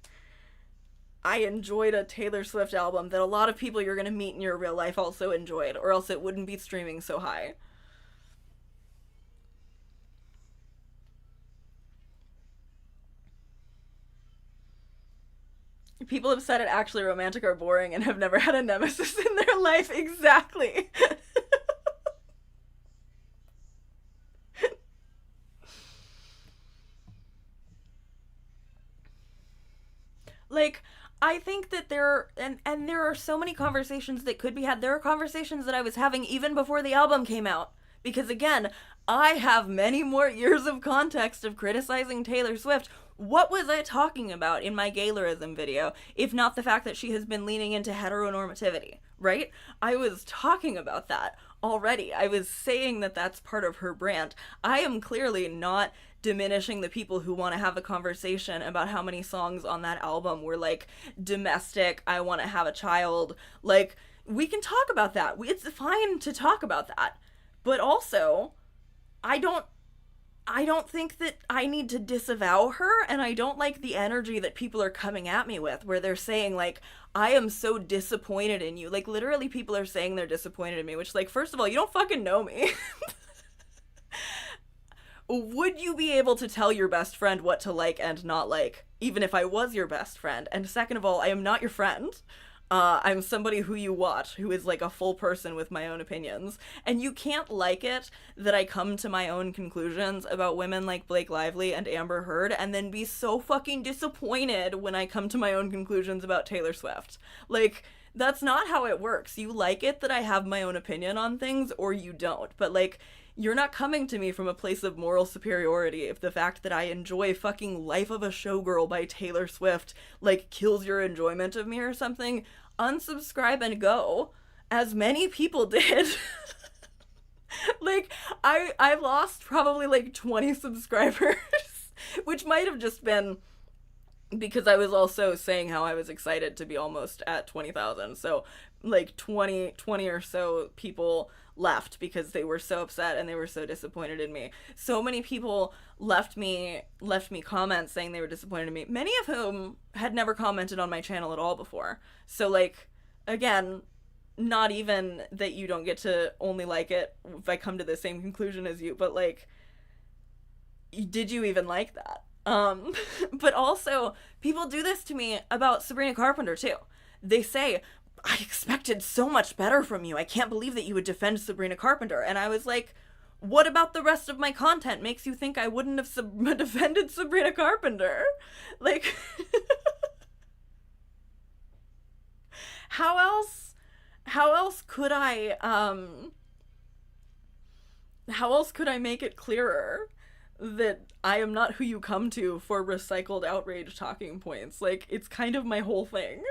I enjoyed a Taylor Swift album that a lot of people you're gonna meet in your real life also enjoyed, or else it wouldn't be streaming so high. People have said it actually romantic or boring and have never had a nemesis in their life. Exactly. Like, I think that and there are so many conversations that could be had. There are conversations that I was having even before the album came out. Because again, I have many more years of context of criticizing Taylor Swift. What was I talking about in my Gaylerism video, if not the fact that she has been leaning into heteronormativity, right? I was talking about that already. I was saying that that's part of her brand. I am clearly not diminishing the people who want to have a conversation about how many songs on that album were like domestic, I want to have a child. Like, we can talk about that. It's fine to talk about that. But also, I don't think that I need to disavow her, and I don't like the energy that people are coming at me with, where they're saying, like, I am so disappointed in you. Like, literally people are saying they're disappointed in me, which, like, first of all, you don't fucking know me. Would you be able to tell your best friend what to like and not like, even if I was your best friend? And second of all, I am not your friend. I'm somebody who you watch, who is like a full person with my own opinions. And you can't like it that I come to my own conclusions about women like Blake Lively and Amber Heard and then be so fucking disappointed when I come to my own conclusions about Taylor Swift. Like, that's not how it works. You like it that I have my own opinion on things, or you don't. But, like, you're not coming to me from a place of moral superiority if the fact that I enjoy fucking Life of a Showgirl by Taylor Swift, like, kills your enjoyment of me or something. Unsubscribe and go, as many people did. Like, I lost probably like 20 subscribers, which might have just been because I was also saying how I was excited to be almost at 20,000. So like 20 or so people left because they were so upset and they were so disappointed in me. So many people left me comments saying they were disappointed in me, many of whom had never commented on my channel at all before. So, like, again, not even that you don't get to only like it if I come to the same conclusion as you, but like, did you even like that? But also, people do this to me about Sabrina Carpenter too. They say, I expected so much better from you. I can't believe that you would defend Sabrina Carpenter. And I was like, what about the rest of my content makes you think I wouldn't have defended Sabrina Carpenter? Like, how else? How else could I? How else could I make it clearer that I am not who you come to for recycled outrage talking points? Like, it's kind of my whole thing.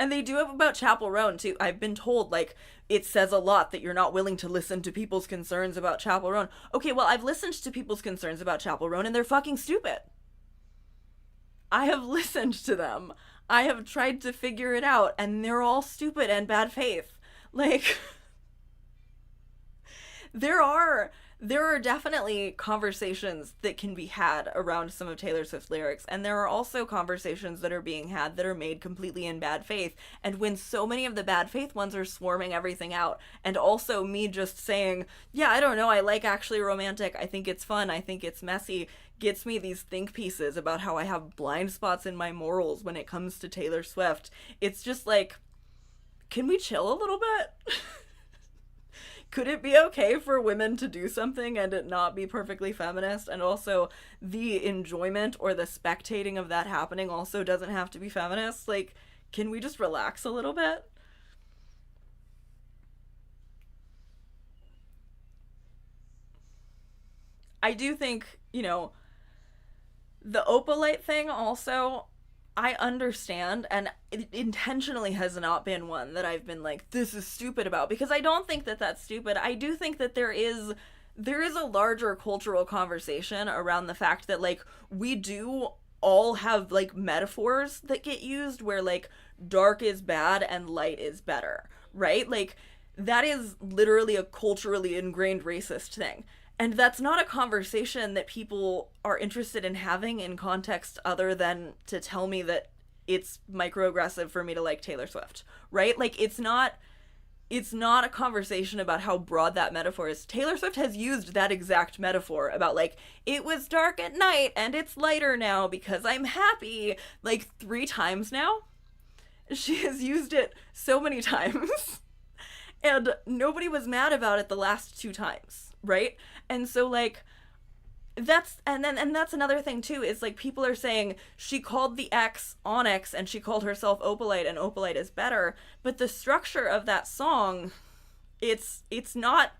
And they do it about Chapel Roan, too. I've been told, like, it says a lot that you're not willing to listen to people's concerns about Chapel Roan. Okay, well, I've listened to people's concerns about Chapel Roan, and they're fucking stupid. I have listened to them. I have tried to figure it out, and they're all stupid and bad faith. Like, there are definitely conversations that can be had around some of Taylor Swift's lyrics, and there are also conversations that are being had that are made completely in bad faith. And when so many of the bad faith ones are swarming everything out, and also me just saying, yeah, I don't know, I like Actually Romantic, I think it's fun, I think it's messy, gets me these think pieces about how I have blind spots in my morals when it comes to Taylor Swift. It's just like, can we chill a little bit? Could it be okay for women to do something and it not be perfectly feminist? And also, the enjoyment or the spectating of that happening also doesn't have to be feminist? Like, can we just relax a little bit? I do think, the opalite thing also, I understand, and it intentionally has not been one that I've been like, this is stupid about, because I don't think that that's stupid. I do think that there is a larger cultural conversation around the fact that, like, we do all have, like, metaphors that get used where, like, dark is bad and light is better, right? Like, that is literally a culturally ingrained racist thing. And that's not a conversation that people are interested in having in context other than to tell me that it's microaggressive for me to like Taylor Swift, right? Like, it's not a conversation about how broad that metaphor is. Taylor Swift has used that exact metaphor about, like, it was dark at night and it's lighter now because I'm happy, like, 3 times now. She has used it so many times. And nobody was mad about it the last 2 times, right? And so, like, that's another thing too, is like, people are saying she called the X Onyx and she called herself Opalite and Opalite is better, but the structure of that song, it's not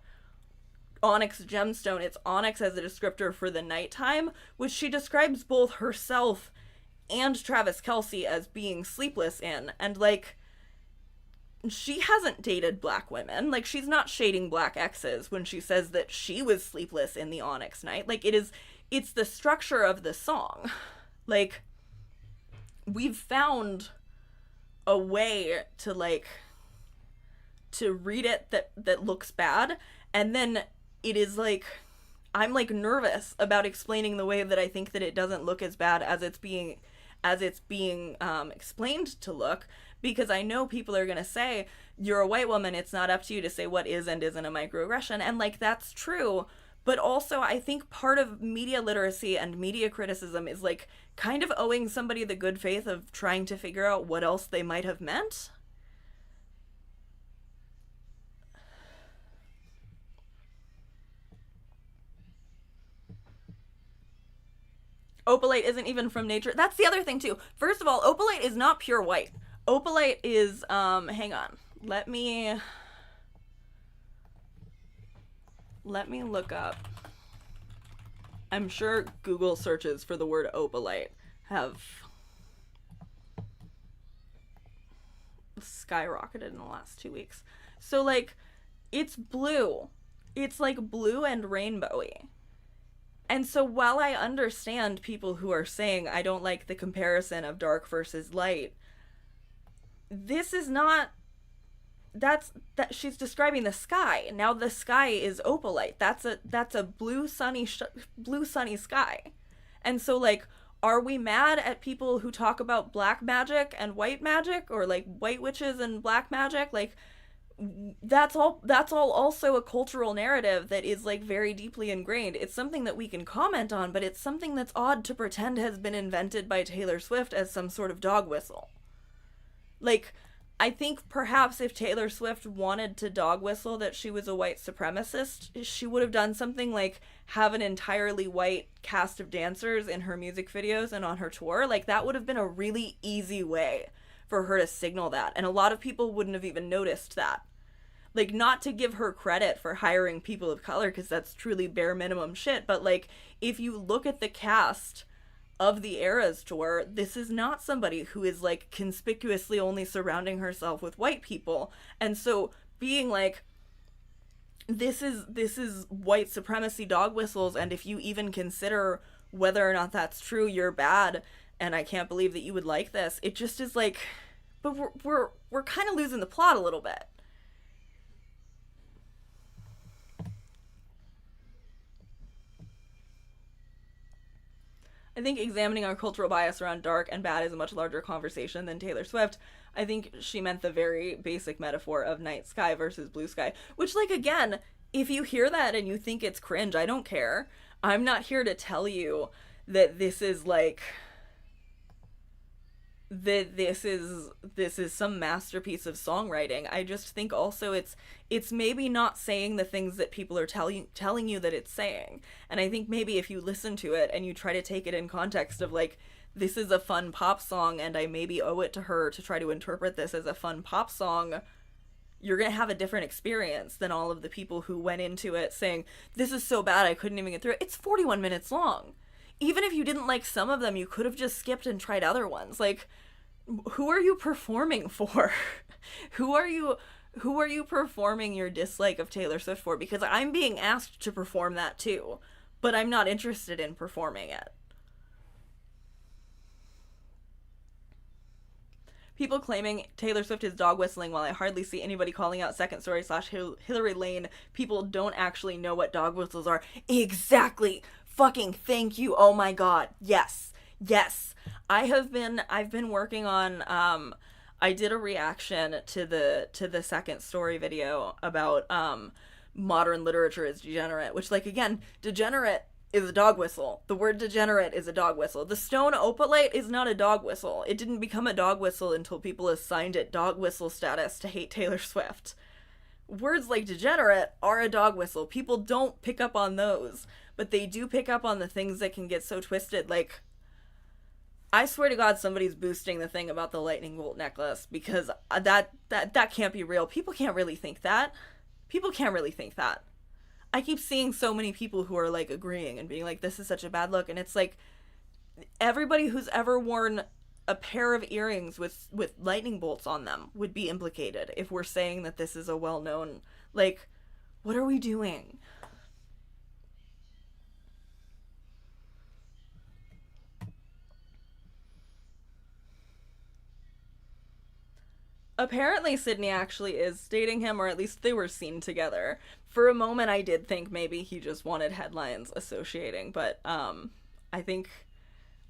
Onyx gemstone, it's Onyx as a descriptor for the nighttime, which she describes both herself and Travis Kelce as being sleepless in. And, like, she hasn't dated black women. Like, she's not shading black exes when she says that she was sleepless in the Onyx night. Like, it's the structure of the song. Like, we've found a way to, like, to read it that looks bad, and then it is like, I'm, like, nervous about explaining the way that I think that it doesn't look as bad as it's being explained to look, because I know people are going to say, you're a white woman, it's not up to you to say what is and isn't a microaggression. And, like, that's true. But also, I think part of media literacy and media criticism is, like, kind of owing somebody the good faith of trying to figure out what else they might have meant. Opalite isn't even from nature. That's the other thing, too. First of all, opalite is not pure white. Opalite is, hang on. Let me look up. I'm sure Google searches for the word opalite have skyrocketed in the last 2 weeks. So, like, it's blue. It's, like, blue and rainbowy. And so while I understand people who are saying I don't like the comparison of dark versus light, this is not, that she's describing the sky. Now the sky is opalite. That's a blue sunny sky. And so, like, Are we mad at people who talk about black magic and white magic, or like white witches and black magic? Like, that's all also a cultural narrative that is like very deeply ingrained. It's something that we can comment on, but it's something that's odd to pretend has been invented by Taylor Swift as some sort of dog whistle. Like, I think perhaps if Taylor Swift wanted to dog whistle that she was a white supremacist, she would have done something like have an entirely white cast of dancers in her music videos and on her tour. Like, that would have been a really easy way for her to signal that. And a lot of people wouldn't have even noticed that. Like, not to give her credit for hiring people of color, because that's truly bare minimum shit, but like, if you look at the cast of the Eras tour, this is not somebody who is like conspicuously only surrounding herself with white people. And so being like, this is white supremacy dog whistles, and if you even consider whether or not that's true, you're bad, and I can't believe that you would like this. It just is like, but we're kind of losing the plot a little bit. I think examining our cultural bias around dark and bad is a much larger conversation than Taylor Swift. I think she meant the very basic metaphor of night sky versus blue sky, which, like, again, if you hear that and you think it's cringe, I don't care. I'm not here to tell you that this is like, that this is some masterpiece of songwriting. I just think also it's maybe not saying the things that people are telling you that it's saying. And I think maybe if you listen to it and you try to take it in context of like, this is a fun pop song and I maybe owe it to her to try to interpret this as a fun pop song, you're going to have a different experience than all of the people who went into it saying, this is so bad I couldn't even get through it. It's 41 minutes long. Even if you didn't like some of them, you could have just skipped and tried other ones. Like, who are you performing for? who are you performing your dislike of Taylor Swift for? Because I'm being asked to perform that too, but I'm not interested in performing it. People claiming Taylor Swift is dog whistling, while I hardly see anybody calling out Second Story / Hillary Lane. People don't actually know what dog whistles are. Exactly. Fucking thank you. Oh my god. Yes. I've been working on I did a reaction to the Second Story video about modern literature is degenerate, which, like, again, degenerate is a dog whistle. The word degenerate is a dog whistle. The stone opalite is not a dog whistle. It didn't become a dog whistle until people assigned it dog whistle status to hate Taylor Swift. Words like degenerate are a dog whistle. People don't pick up on those, but they do pick up on the things that can get so twisted. Like, I swear to God, somebody's boosting the thing about the lightning bolt necklace, because that can't be real. People can't really think that. I keep seeing so many people who are like agreeing and being like, this is such a bad look. And it's like, everybody who's ever worn a pair of earrings with lightning bolts on them would be implicated if we're saying that this is a well-known, like, what are we doing? Apparently Sydney actually is dating him, or at least they were seen together. For a moment I did think maybe he just wanted headlines associating, but I think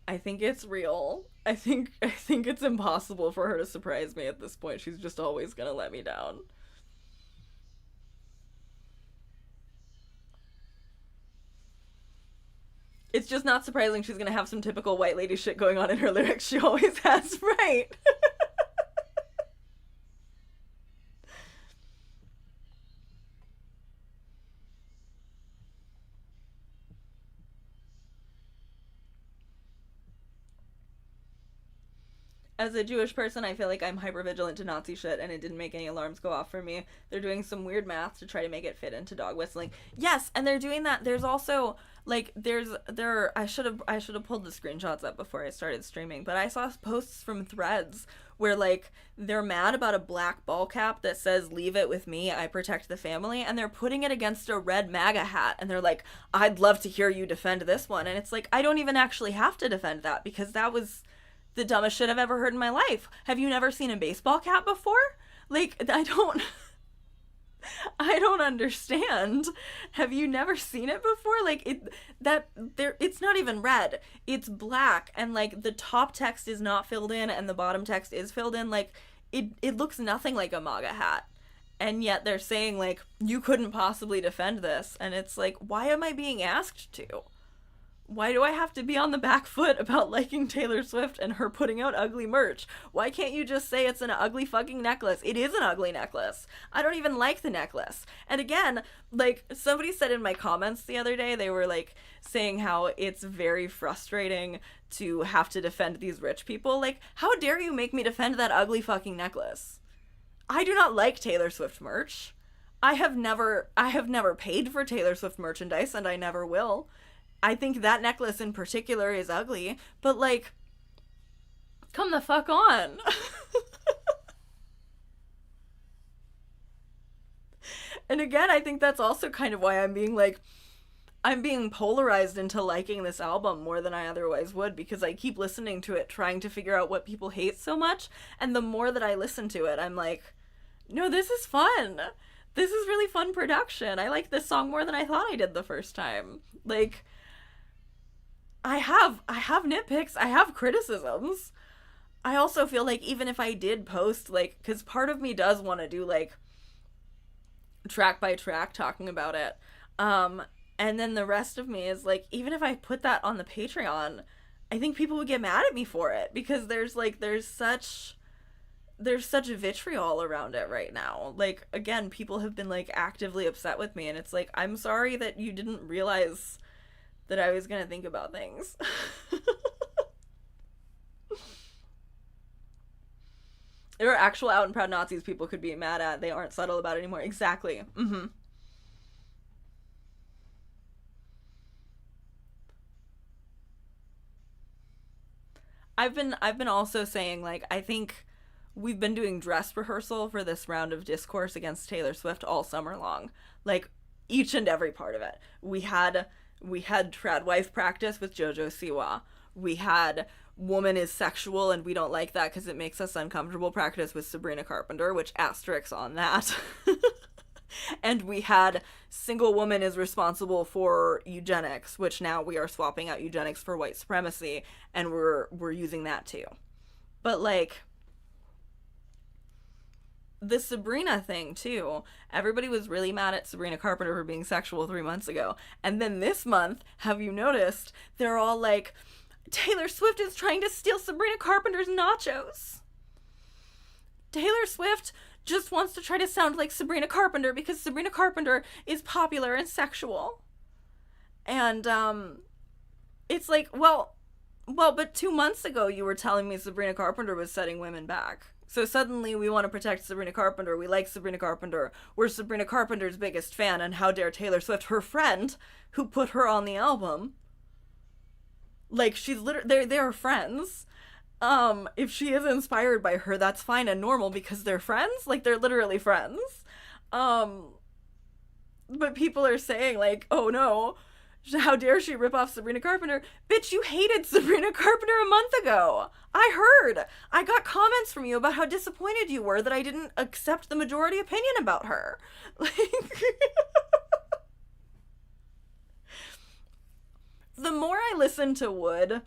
it's real. I think it's impossible for her to surprise me at this point. She's just always gonna let me down. It's just not surprising she's gonna have some typical white lady shit going on in her lyrics. She always has, right? As a Jewish person, I feel like I'm hypervigilant to Nazi shit, and it didn't make any alarms go off for me. They're doing some weird math to try to make it fit into dog whistling. Yes, and they're doing that. There's also like I should have pulled the screenshots up before I started streaming, but I saw posts from Threads where like they're mad about a black ball cap that says "Leave it with me, I protect the family," and they're putting it against a red MAGA hat, and they're like, "I'd love to hear you defend this one," and it's like, I don't even actually have to defend that, because that was the dumbest shit I've ever heard in my life. Have you never seen a baseball cap before? Like, I don't I don't understand. Have you never seen it before? Like it's not even red. It's black, and like the top text is not filled in and the bottom text is filled in. Like it looks nothing like a MAGA hat. And yet they're saying like you couldn't possibly defend this, and it's like, why am I being asked to? Why do I have to be on the back foot about liking Taylor Swift and her putting out ugly merch? Why can't you just say it's an ugly fucking necklace? It is an ugly necklace. I don't even like the necklace. And again, like, somebody said in my comments the other day, they were like saying how it's very frustrating to have to defend these rich people. Like, how dare you make me defend that ugly fucking necklace? I do not like Taylor Swift merch. I have never paid for Taylor Swift merchandise, and I never will. I think that necklace in particular is ugly, but like, come the fuck on. And again, I think that's also kind of why I'm being polarized into liking this album more than I otherwise would, because I keep listening to it trying to figure out what people hate so much, and the more that I listen to it, I'm like, no, this is fun. This is really fun production. I like this song more than I thought I did the first time. Like, I have nitpicks, I have criticisms. I also feel like even if I did post, like, because part of me does want to do, like, track by track talking about it, and then the rest of me is like, even if I put that on the Patreon, I think people would get mad at me for it, because there's such vitriol around it right now. Like, again, people have been, like, actively upset with me, and it's like, I'm sorry that you didn't realize that I was gonna think about things. There are actual out and proud Nazis people could be mad at. They aren't subtle about it anymore. Exactly. Mm-hmm. I've been also saying, like, I think we've been doing dress rehearsal for this round of discourse against Taylor Swift all summer long. Like, each and every part of it. We had trad wife practice with JoJo Siwa. We had woman is sexual and we don't like that because it makes us uncomfortable practice with Sabrina Carpenter, which asterisks on that. And we had single woman is responsible for eugenics, which now we are swapping out eugenics for white supremacy, and we're using that too. But like, the Sabrina thing too, everybody was really mad at Sabrina Carpenter for being sexual 3 months ago, and then this month, have you noticed, they're all like, Taylor Swift is trying to steal Sabrina Carpenter's nachos. Taylor Swift just wants to try to sound like Sabrina Carpenter because Sabrina Carpenter is popular and sexual. And it's like, well, but 2 months ago you were telling me Sabrina Carpenter was setting women back. So suddenly we want to protect Sabrina Carpenter. We like Sabrina Carpenter. We're Sabrina Carpenter's biggest fan, and how dare Taylor Swift, her friend, who put her on the album. Like, she's literally, they are friends. If she is inspired by her, that's fine and normal because they're friends. Like, they're literally friends. But people are saying, like, oh no, how dare she rip off Sabrina Carpenter? Bitch, you hated Sabrina Carpenter a month ago. I heard. I got comments from you about how disappointed you were that I didn't accept the majority opinion about her. Like, the more I listen to Wood,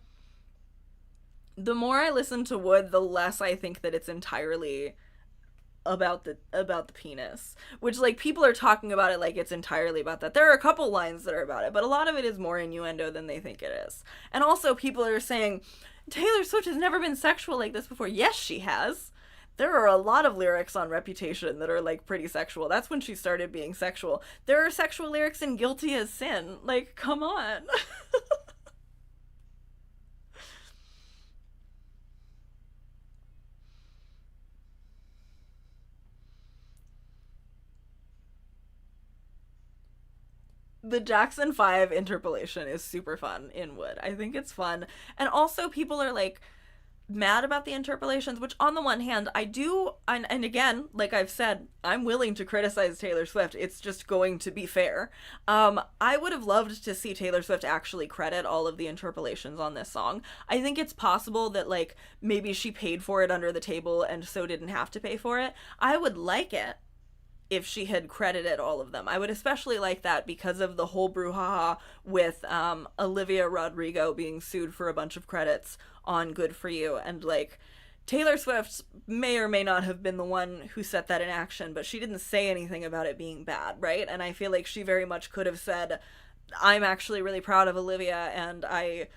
the less I think that it's entirely about the penis, which, like, people are talking about it like it's entirely about that. There are a couple lines that are about it, but a lot of it is more innuendo than they think it is. And also people are saying Taylor Swift has never been sexual like this before. Yes, she has. There are a lot of lyrics on Reputation that are, like, pretty sexual. That's when she started being sexual. There are sexual lyrics in Guilty as Sin. Like, come on. The Jackson 5 interpolation is super fun in Wood. I think it's fun. And also people are, like, mad about the interpolations, which on the one hand, I do, and again, like I've said, I'm willing to criticize Taylor Swift. It's just going to be fair. I would have loved to see Taylor Swift actually credit all of the interpolations on this song. I think it's possible that, like, maybe she paid for it under the table and so didn't have to pay for it. I would like it if she had credited all of them. I would especially like that because of the whole brouhaha with Olivia Rodrigo being sued for a bunch of credits on Good For You, and like Taylor Swift may or may not have been the one who set that in action, but she didn't say anything about it being bad, right? And I feel like she very much could have said, I'm actually really proud of Olivia, and I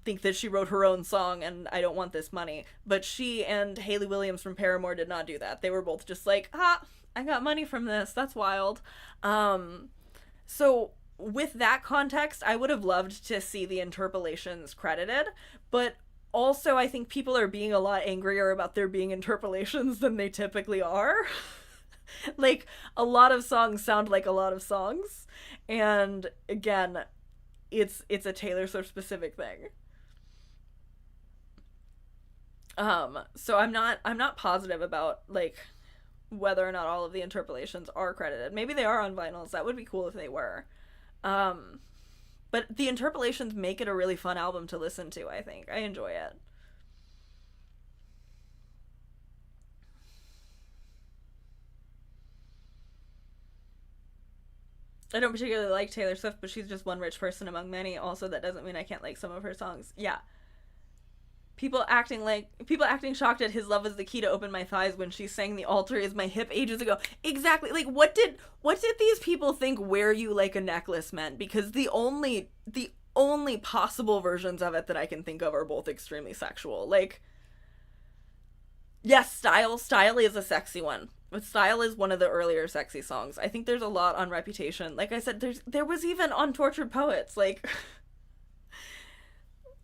think that she wrote her own song, and I don't want this money. But she and Hayley Williams from Paramore did not do that. They were both just like, I got money from this. That's wild. So with that context, I would have loved to see the interpolations credited, but also I think people are being a lot angrier about there being interpolations than they typically are. Like, a lot of songs sound like a lot of songs, and again, it's a Taylor Swift specific thing. So I'm not positive about like whether or not all of the interpolations are credited. Maybe they are on vinyls. That would be cool if they were. But the interpolations make it a really fun album to listen to, I think. I enjoy it. I don't particularly like Taylor Swift, but she's just one rich person among many. Also, that doesn't mean I can't like some of her songs. Yeah. People acting shocked at his love was the key to open my thighs when she sang the altar is my hip ages ago. Exactly. Like, what did these people think wear you like a necklace meant? Because the only possible versions of it that I can think of are both extremely sexual. Like, yes, Style is a sexy one. But Style is one of the earlier sexy songs. I think there's a lot on Reputation. Like I said, there was even on Tortured Poets, like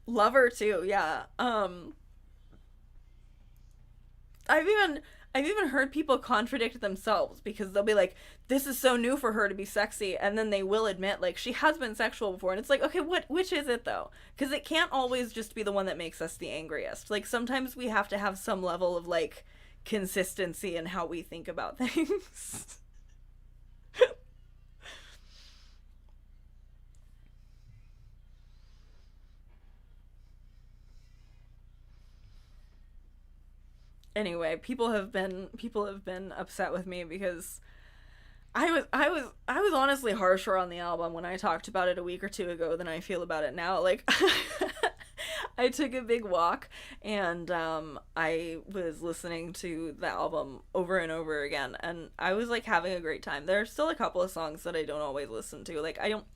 Lover too, yeah. I've even heard people contradict themselves because they'll be like, this is so new for her to be sexy, and then they will admit like she has been sexual before, and it's like, okay, which is it though? Because it can't always just be the one that makes us the angriest. Like, sometimes we have to have some level of like consistency in how we think about things. Anyway, people have been upset with me because I was honestly harsher on the album when I talked about it a week or two ago than I feel about it now. Like, I took a big walk, and I was listening to the album over and over again, and I was like having a great time. There are still a couple of songs that I don't always listen to. Like, I don't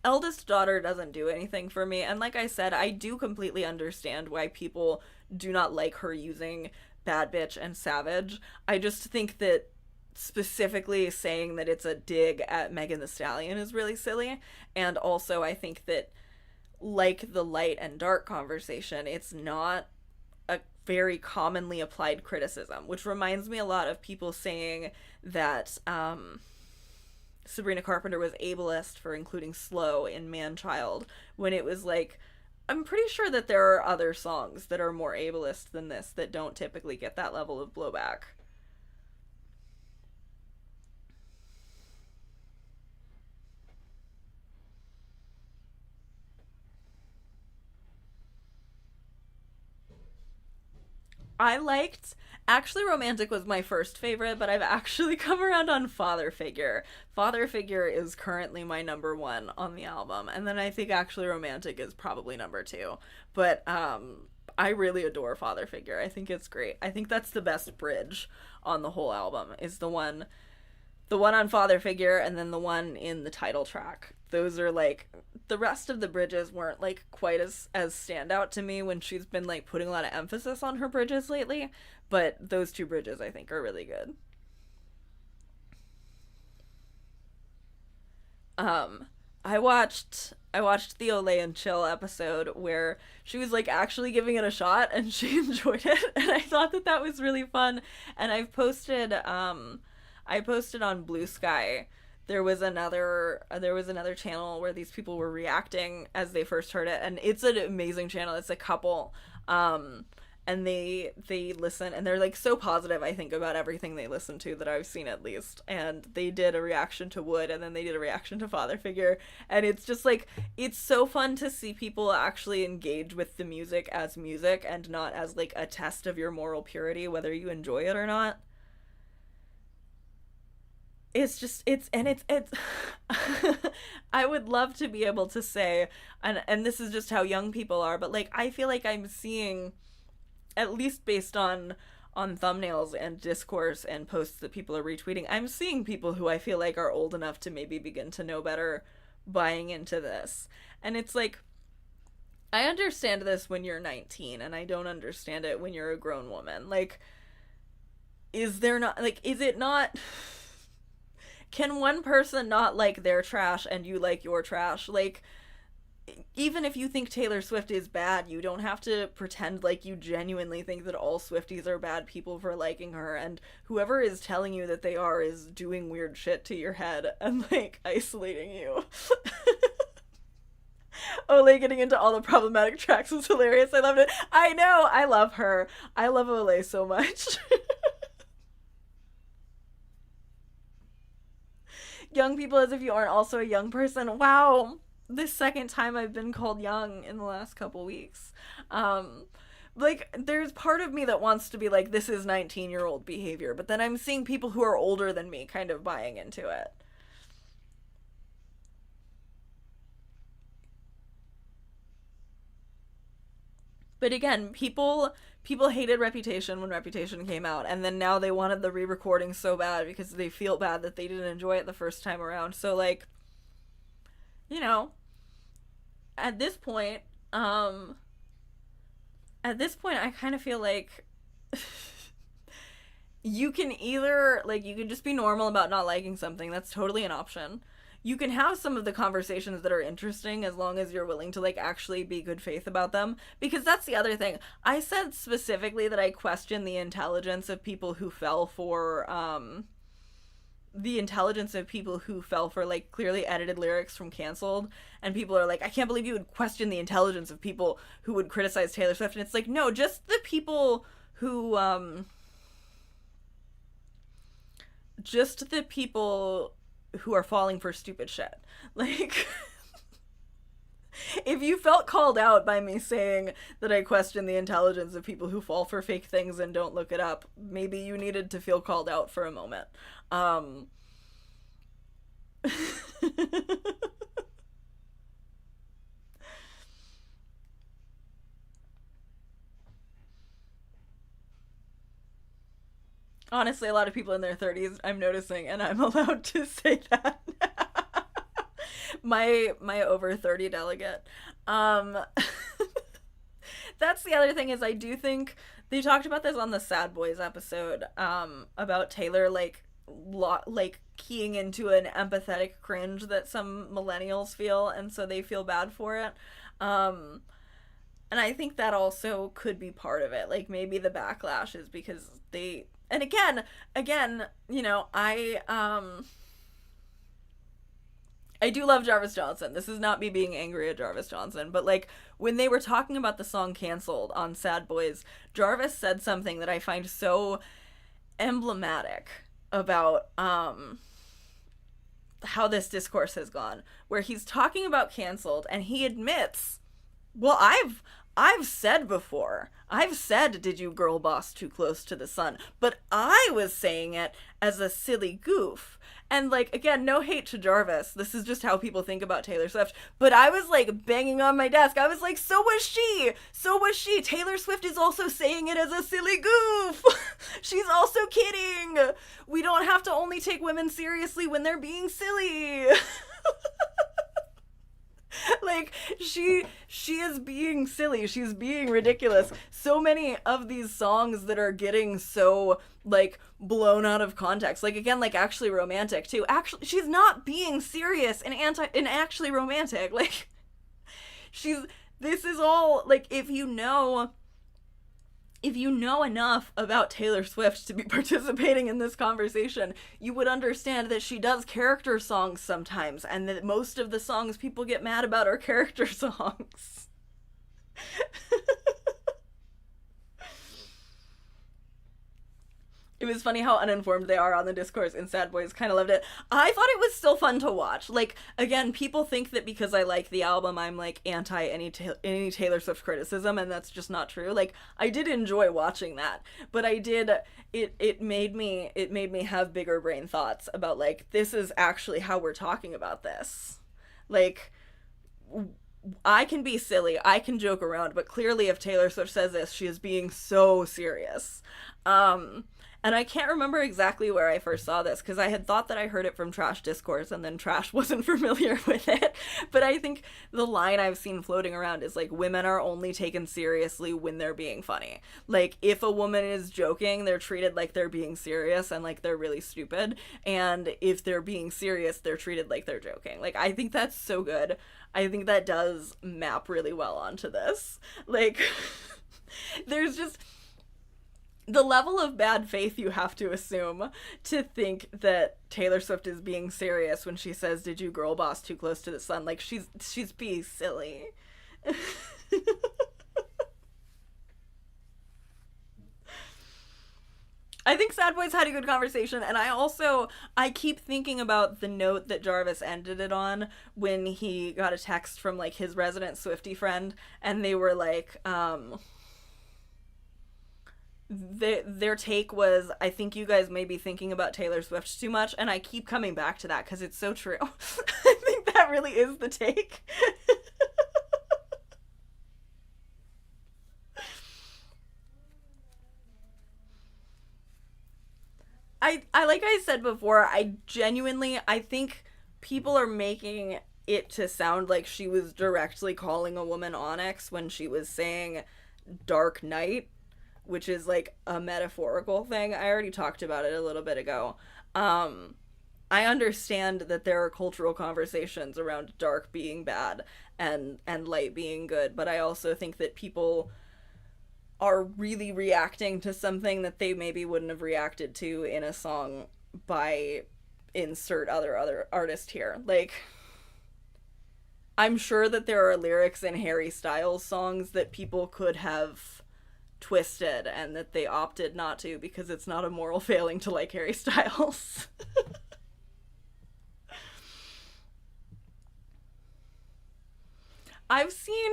Eldest Daughter doesn't do anything for me, and like I said, I do completely understand why people do not like her using Bad Bitch and Savage. I just think that specifically saying that it's a dig at Megan Thee Stallion is really silly. And also, I think that, like the light and dark conversation, it's not a very commonly applied criticism, which reminds me a lot of people saying that Sabrina Carpenter was ableist for including Slow in Man-Child, when it was like, I'm pretty sure that there are other songs that are more ableist than this that don't typically get that level of blowback. I liked Actually Romantic was my first favorite, but I've actually come around on Father Figure. Father Figure is currently my number one on the album, and then I think Actually Romantic is probably number two. But I really adore Father Figure. I think it's great. I think that's the best bridge on the whole album, is the one on Father Figure, and then the one in the title track. Those are like, the rest of the bridges weren't like quite as standout to me when she's been like putting a lot of emphasis on her bridges lately, but those two bridges I think are really good. Um I watched the Olay and Chill episode where she was like actually giving it a shot and she enjoyed it, and I thought that that was really fun. And I posted on Blue Sky. There was another channel where these people were reacting as they first heard it, and it's an amazing channel. It's a couple, and they listen, and they're like so positive, I think, about everything they listen to that I've seen, at least. And they did a reaction to Wood, and then they did a reaction to Father Figure, and it's just like, it's so fun to see people actually engage with the music as music and not as like a test of your moral purity, whether you enjoy it or not. it's just it's I would love to be able to say, and this is just how young people are, but like I feel like I'm seeing, at least based on thumbnails and discourse and posts that people are retweeting, I'm seeing people who I feel like are old enough to maybe begin to know better buying into this. And it's like, I understand this when you're 19 and I don't understand it when you're a grown woman. Like, is there not, like, is it not, can one person not like their trash and you like your trash? Like, even if you think Taylor Swift is bad, you don't have to pretend like you genuinely think that all Swifties are bad people for liking her, and whoever is telling you that they are is doing weird shit to your head and like isolating you. Olay getting into all the problematic tracks was hilarious. I loved it. I know, I love her. I love Olay so much. Young people as if you aren't also a young person. Wow. This second time I've been called young in the last couple weeks. Like, there's part of me that wants to be like, this is 19-year-old behavior, but then I'm seeing people who are older than me kind of buying into it. But again, people hated Reputation when Reputation came out, and then now they wanted the re-recording so bad because they feel bad that they didn't enjoy it the first time around. So like, you know, at this point, I kind of feel like you can either, like, you can just be normal about not liking something. That's totally an option. You can have some of the conversations that are interesting as long as you're willing to, like, actually be good faith about them. Because that's the other thing. I said specifically that I question the intelligence of people who fell for, like, clearly edited lyrics from Canceled, and people are like, I can't believe you would question the intelligence of people who would criticize Taylor Swift. And it's like, no, just the people who are falling for stupid shit. Like, if you felt called out by me saying that I question the intelligence of people who fall for fake things and don't look it up, maybe you needed to feel called out for a moment. Honestly, a lot of people in their 30s, I'm noticing, and I'm allowed to say that. My over 30 delegate. Um that's the other thing, is I do think they talked about this on the Sad Boys episode, about Taylor, like, like keying into an empathetic cringe that some millennials feel, and so they feel bad for it. And I think that also could be part of it. Like, maybe the backlash is because they, and again, you know, I do love Jarvis Johnson. This is not me being angry at Jarvis Johnson, but like, when they were talking about the song Canceled on Sad Boys, Jarvis said something that I find so emblematic about how this discourse has gone, where he's talking about Canceled and he admits, well, I've said before, I've said, did you girl boss too close to the sun? But I was saying it as a silly goof. And, like, again, no hate to Jarvis. This is just how people think about Taylor Swift. But I was, like, banging on my desk. I was like, so was she. So was she. Taylor Swift is also saying it as a silly goof. She's also kidding. We don't have to only take women seriously when they're being silly. Like, she is being silly. She's being ridiculous. So many of these songs that are getting so, like, blown out of context. Like, again, like, Actually Romantic, too. Actually, she's not being serious and Actually Romantic. Like, this is all, like, if you know enough about Taylor Swift to be participating in this conversation, you would understand that she does character songs sometimes, and that most of the songs people get mad about are character songs. It was funny how uninformed they are on the discourse, and Sad Boys kind of loved it. I thought it was still fun to watch. Like, again, people think that because I like the album, I'm like anti any Taylor Swift criticism, and that's just not true. Like, I did enjoy watching that, but I did it made me have bigger brain thoughts about like this is actually how we're talking about this. Like, I can be silly, I can joke around, but clearly if Taylor Swift says this, she is being so serious. Um, and I can't remember exactly where I first saw this because I had thought that I heard it from Trash Discourse and then Trash wasn't familiar with it. But I think the line I've seen floating around is like women are only taken seriously when they're being funny. Like if a woman is joking, they're treated like they're being serious and like they're really stupid. And if they're being serious, they're treated like they're joking. Like I think that's so good. I think that does map really well onto this. Like there's just the level of bad faith you have to assume to think that Taylor Swift is being serious when she says, "Did you girl boss too close to the sun?" Like she's being silly. I think Sad Boys had a good conversation, and I keep thinking about the note that Jarvis ended it on when he got a text from like his resident Swiftie friend, and they were like, their take was, I think you guys may be thinking about Taylor Swift too much, and I keep coming back to that because it's so true. I think that really is the take. I like I said before, I think people are making it to sound like she was directly calling a woman Onyx when she was saying Dark Knight, which is like a metaphorical thing. I already talked about it a little bit ago. I understand that there are cultural conversations around dark being bad and light being good, but I also think that people are really reacting to something that they maybe wouldn't have reacted to in a song by insert other artist here. Like I'm sure that there are lyrics in Harry Styles songs that people could have twisted and that they opted not to because it's not a moral failing to like Harry Styles. I've seen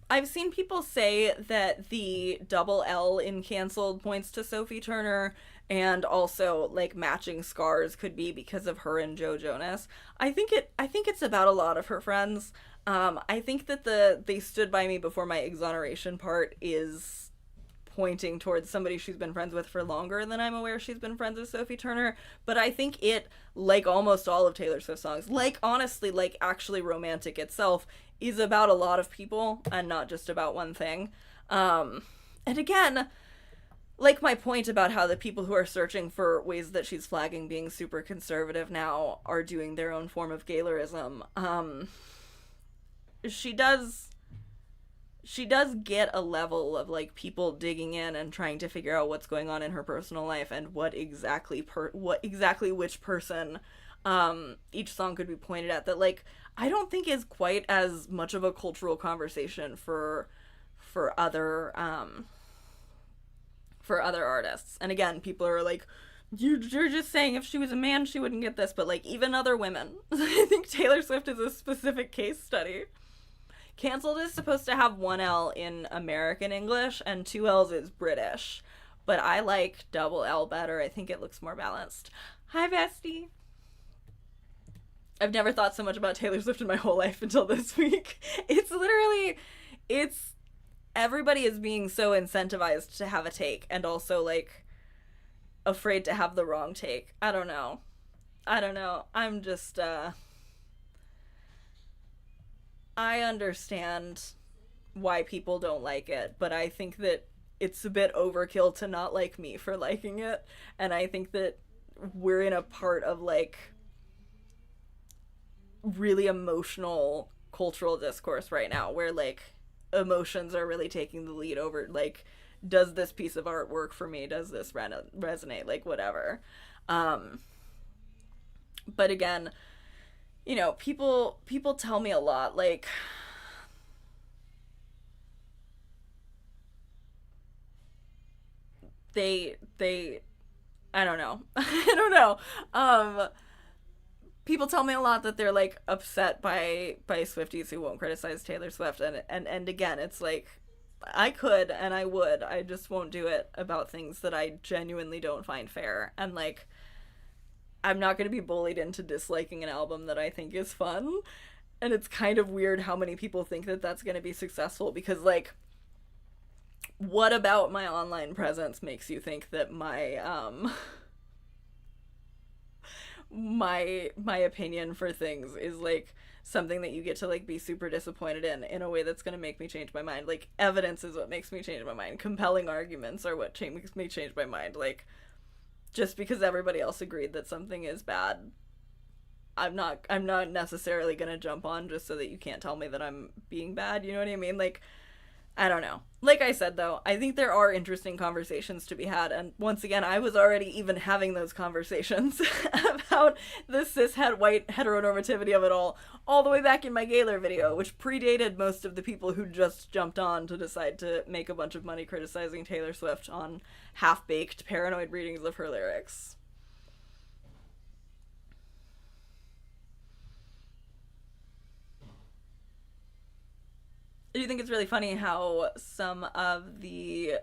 I've seen people say that the double L in canceled points to Sophie Turner and also like matching scars could be because of her and Joe Jonas. I think it's about a lot of her friends. I think that the they stood by me before my exoneration part is pointing towards somebody she's been friends with for longer than I'm aware she's been friends with Sophie Turner. But I think it, like almost all of Taylor Swift songs, like honestly, like actually Romantic itself, is about a lot of people and not just about one thing. And again, like my point about how the people who are searching for ways that she's flagging being super conservative now are doing their own form of Gaylorism. She does she does get a level of like people digging in and trying to figure out what's going on in her personal life and what exactly which person each song could be pointed at, that like I don't think is quite as much of a cultural conversation for other for other artists. And again, people are like, you're just saying if she was a man she wouldn't get this, but like even other women. I think Taylor Swift is a specific case study. Cancelled is supposed to have one L in American English and two L's is British. But I like double L better. I think it looks more balanced. Hi, bestie. I've never thought so much about Taylor Swift in my whole life until this week. It's literally, it's, everybody is being so incentivized to have a take and also like afraid to have the wrong take. I don't know. I'm just, I understand why people don't like it, but I think that it's a bit overkill to not like me for liking it. And I think that we're in a part of like really emotional cultural discourse right now where like emotions are really taking the lead over like, does this piece of art work for me? Does this resonate? Like whatever. But again, you know, people tell me a lot like they I don't know. I don't know. People tell me a lot that they're like upset by Swifties who won't criticize Taylor Swift, and again, it's like I could and I would. I just won't do it about things that I genuinely don't find fair. And like I'm not going to be bullied into disliking an album that I think is fun. And it's kind of weird how many people think that that's going to be successful because like what about my online presence makes you think that my opinion for things is like something that you get to like be super disappointed in a way that's going to make me change my mind. Like evidence is what makes me change my mind. Compelling arguments are what makes me change my mind. Like just because everybody else agreed that something is bad, I'm not necessarily going to jump on just so that you can't tell me that I'm being bad, you know what I mean? Like I don't know. Like I said, though, I think there are interesting conversations to be had. And once again, I was already even having those conversations about the cishet white heteronormativity of it all the way back in my Gaylor video, which predated most of the people who just jumped on to decide to make a bunch of money criticizing Taylor Swift on half-baked paranoid readings of her lyrics. Do you think it's really funny how some of the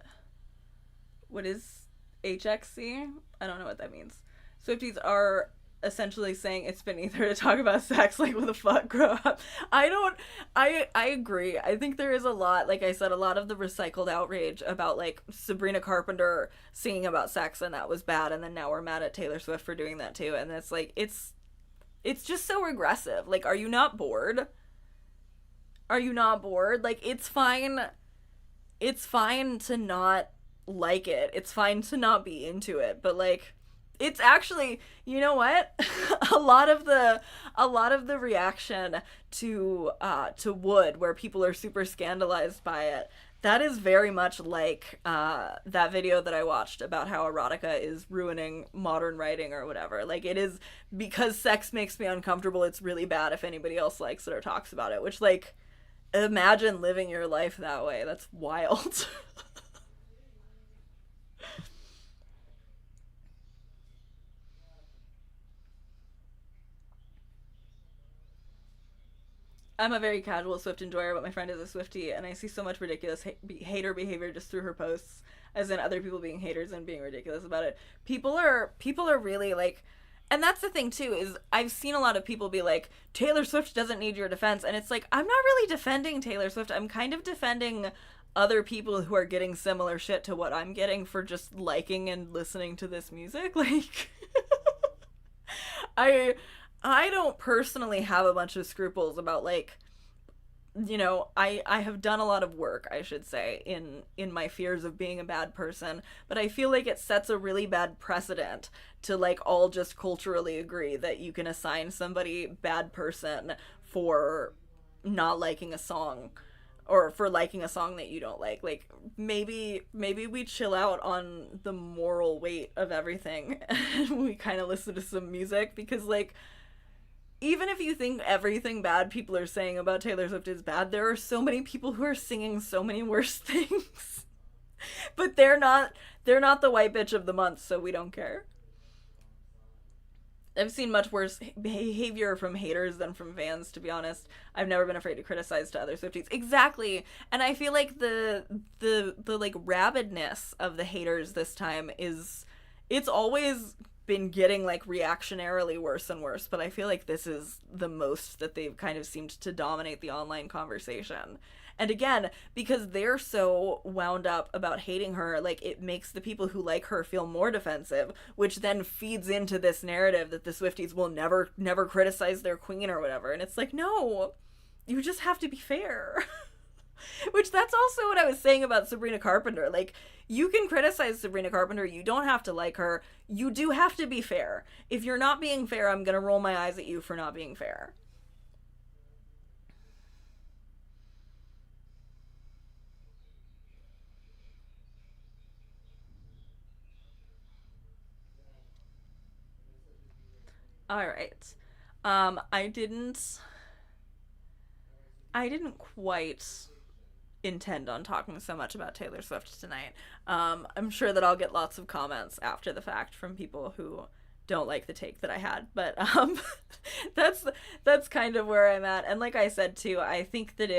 what is HXC? I don't know what that means. Swifties are essentially saying it's beneath her to talk about sex. Like, what the fuck, grow up. I don't. I agree. I think there is a lot. Like I said, a lot of the recycled outrage about like Sabrina Carpenter singing about sex and that was bad, and then now we're mad at Taylor Swift for doing that too. And it's like it's just so regressive. Like, are you not bored? Are you not bored? Like, it's fine. It's fine to not like it. It's fine to not be into it. But like, it's actually, you know what? a lot of the reaction to Wood, where people are super scandalized by it, that is very much like that video that I watched about how erotica is ruining modern writing or whatever. Like, it is because sex makes me uncomfortable. It's really bad if anybody else likes it or talks about it. Which, like, imagine living your life that way. That's wild. I'm a very casual Swift enjoyer, but my friend is a Swiftie, and I see so much ridiculous hater behavior just through her posts, as in other people being haters and being ridiculous about it. People are really like, and that's the thing too, is I've seen a lot of people be like, Taylor Swift doesn't need your defense, and it's like, I'm not really defending Taylor Swift. I'm kind of defending other people who are getting similar shit to what I'm getting for just liking and listening to this music. Like, I I don't personally have a bunch of scruples about like, I have done a lot of work, I should say, in my fears of being a bad person, but I feel like it sets a really bad precedent to like all just culturally agree that you can assign somebody bad person for not liking a song, or for liking a song that you don't like. Like, maybe we chill out on the moral weight of everything and we kind of listen to some music, because like, even if you think everything bad people are saying about Taylor Swift is bad, there are so many people who are singing so many worse things. But they're not the white bitch of the month, so we don't care. I've seen much worse behavior from haters than from fans, to be honest. I've never been afraid to criticize to other Swifties. Exactly. And I feel like the like rabidness of the haters this time is, it's always been getting like reactionarily worse and worse, but I feel like this is the most that they've kind of seemed to dominate the online conversation. And again, because they're so wound up about hating her, like, it makes the people who like her feel more defensive, which then feeds into this narrative that the Swifties will never criticize their queen or whatever. And it's like, no, you just have to be fair. Which, that's also what I was saying about Sabrina Carpenter. Like, you can criticize Sabrina Carpenter, you don't have to like her. You do have to be fair. If you're not being fair, I'm gonna roll my eyes at you for not being fair. All right. Um, I didn't. I didn't quite intend on talking so much about Taylor Swift tonight. I'm sure that I'll get lots of comments after the fact from people who don't like the take that I had, but that's kind of where I'm at. And like I said too, I think that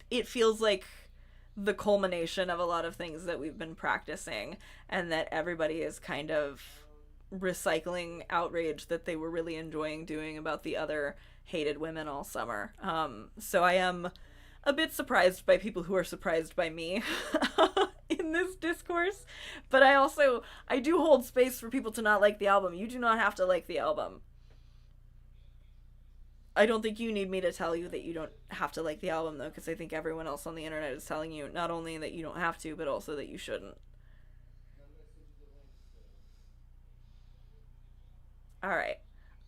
it feels like the culmination of a lot of things that we've been practicing, and that everybody is kind of recycling outrage that they were really enjoying doing about the other hated women all summer. So I am a bit surprised by people who are surprised by me in this discourse, but I do hold space for people to not like the album. You do not have to like the album. I don't think you need me to tell you that you don't have to like the album, though, because I think everyone else on the internet is telling you not only that you don't have to, but also that you shouldn't. All right.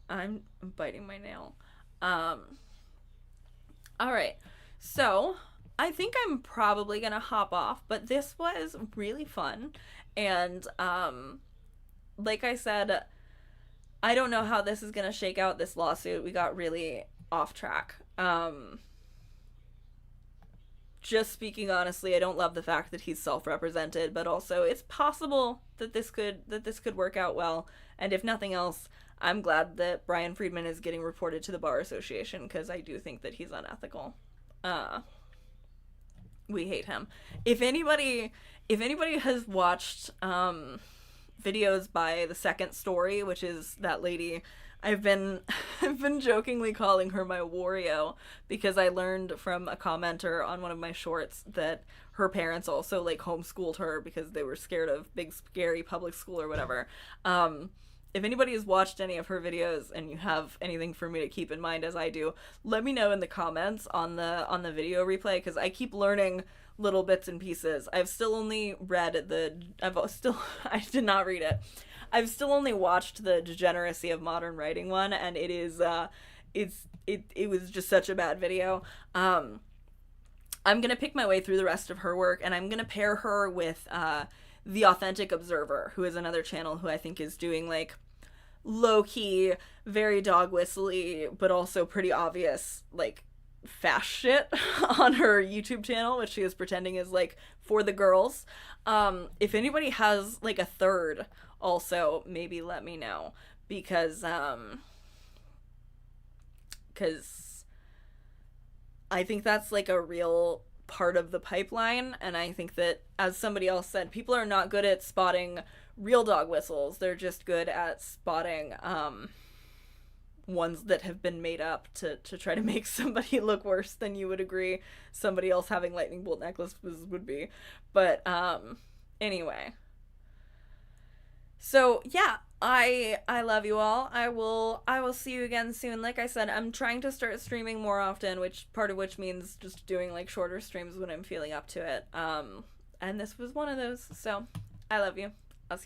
I'm biting my nail. Um, all right. So, I think I'm probably going to hop off, but this was really fun. And, like I said, I don't know how this is going to shake out, this lawsuit. We got really off track. Just speaking honestly, I don't love the fact that he's self-represented, but also it's possible that this could work out well. And if nothing else, I'm glad that Bryan Freedman is getting reported to the Bar Association, because I do think that he's unethical. Uh, we hate him. If anybody has watched videos by the Second Story, which is that lady, I've been I've been jokingly calling her my Wario, because I learned from a commenter on one of my shorts that her parents also like homeschooled her because they were scared of big scary public school or whatever. If anybody has watched any of her videos and you have anything for me to keep in mind as I do, let me know in the comments on the video replay, because I keep learning little bits and pieces. I've still only read I did not read it. I've still only watched the Degeneracy of Modern Writing one, and it was just such a bad video. I'm gonna pick my way through the rest of her work, and I'm gonna pair her with The Authentic Observer, who is another channel who I think is doing like low-key, very dog whistly, but also pretty obvious like fast shit on her YouTube channel, which she is pretending is like for the girls. If anybody has like a third, also maybe let me know, because I think that's like a real part of the pipeline, and I think that, as somebody else said, people are not good at spotting real dog whistles. They're just good at spotting ones that have been made up to try to make somebody look worse than you would agree somebody else having lightning bolt necklaces would be. But anyway. So yeah, I love you all. I will see you again soon. Like I said, I'm trying to start streaming more often, which means just doing like shorter streams when I'm feeling up to it. And this was one of those. So I love you. I'll see you soon.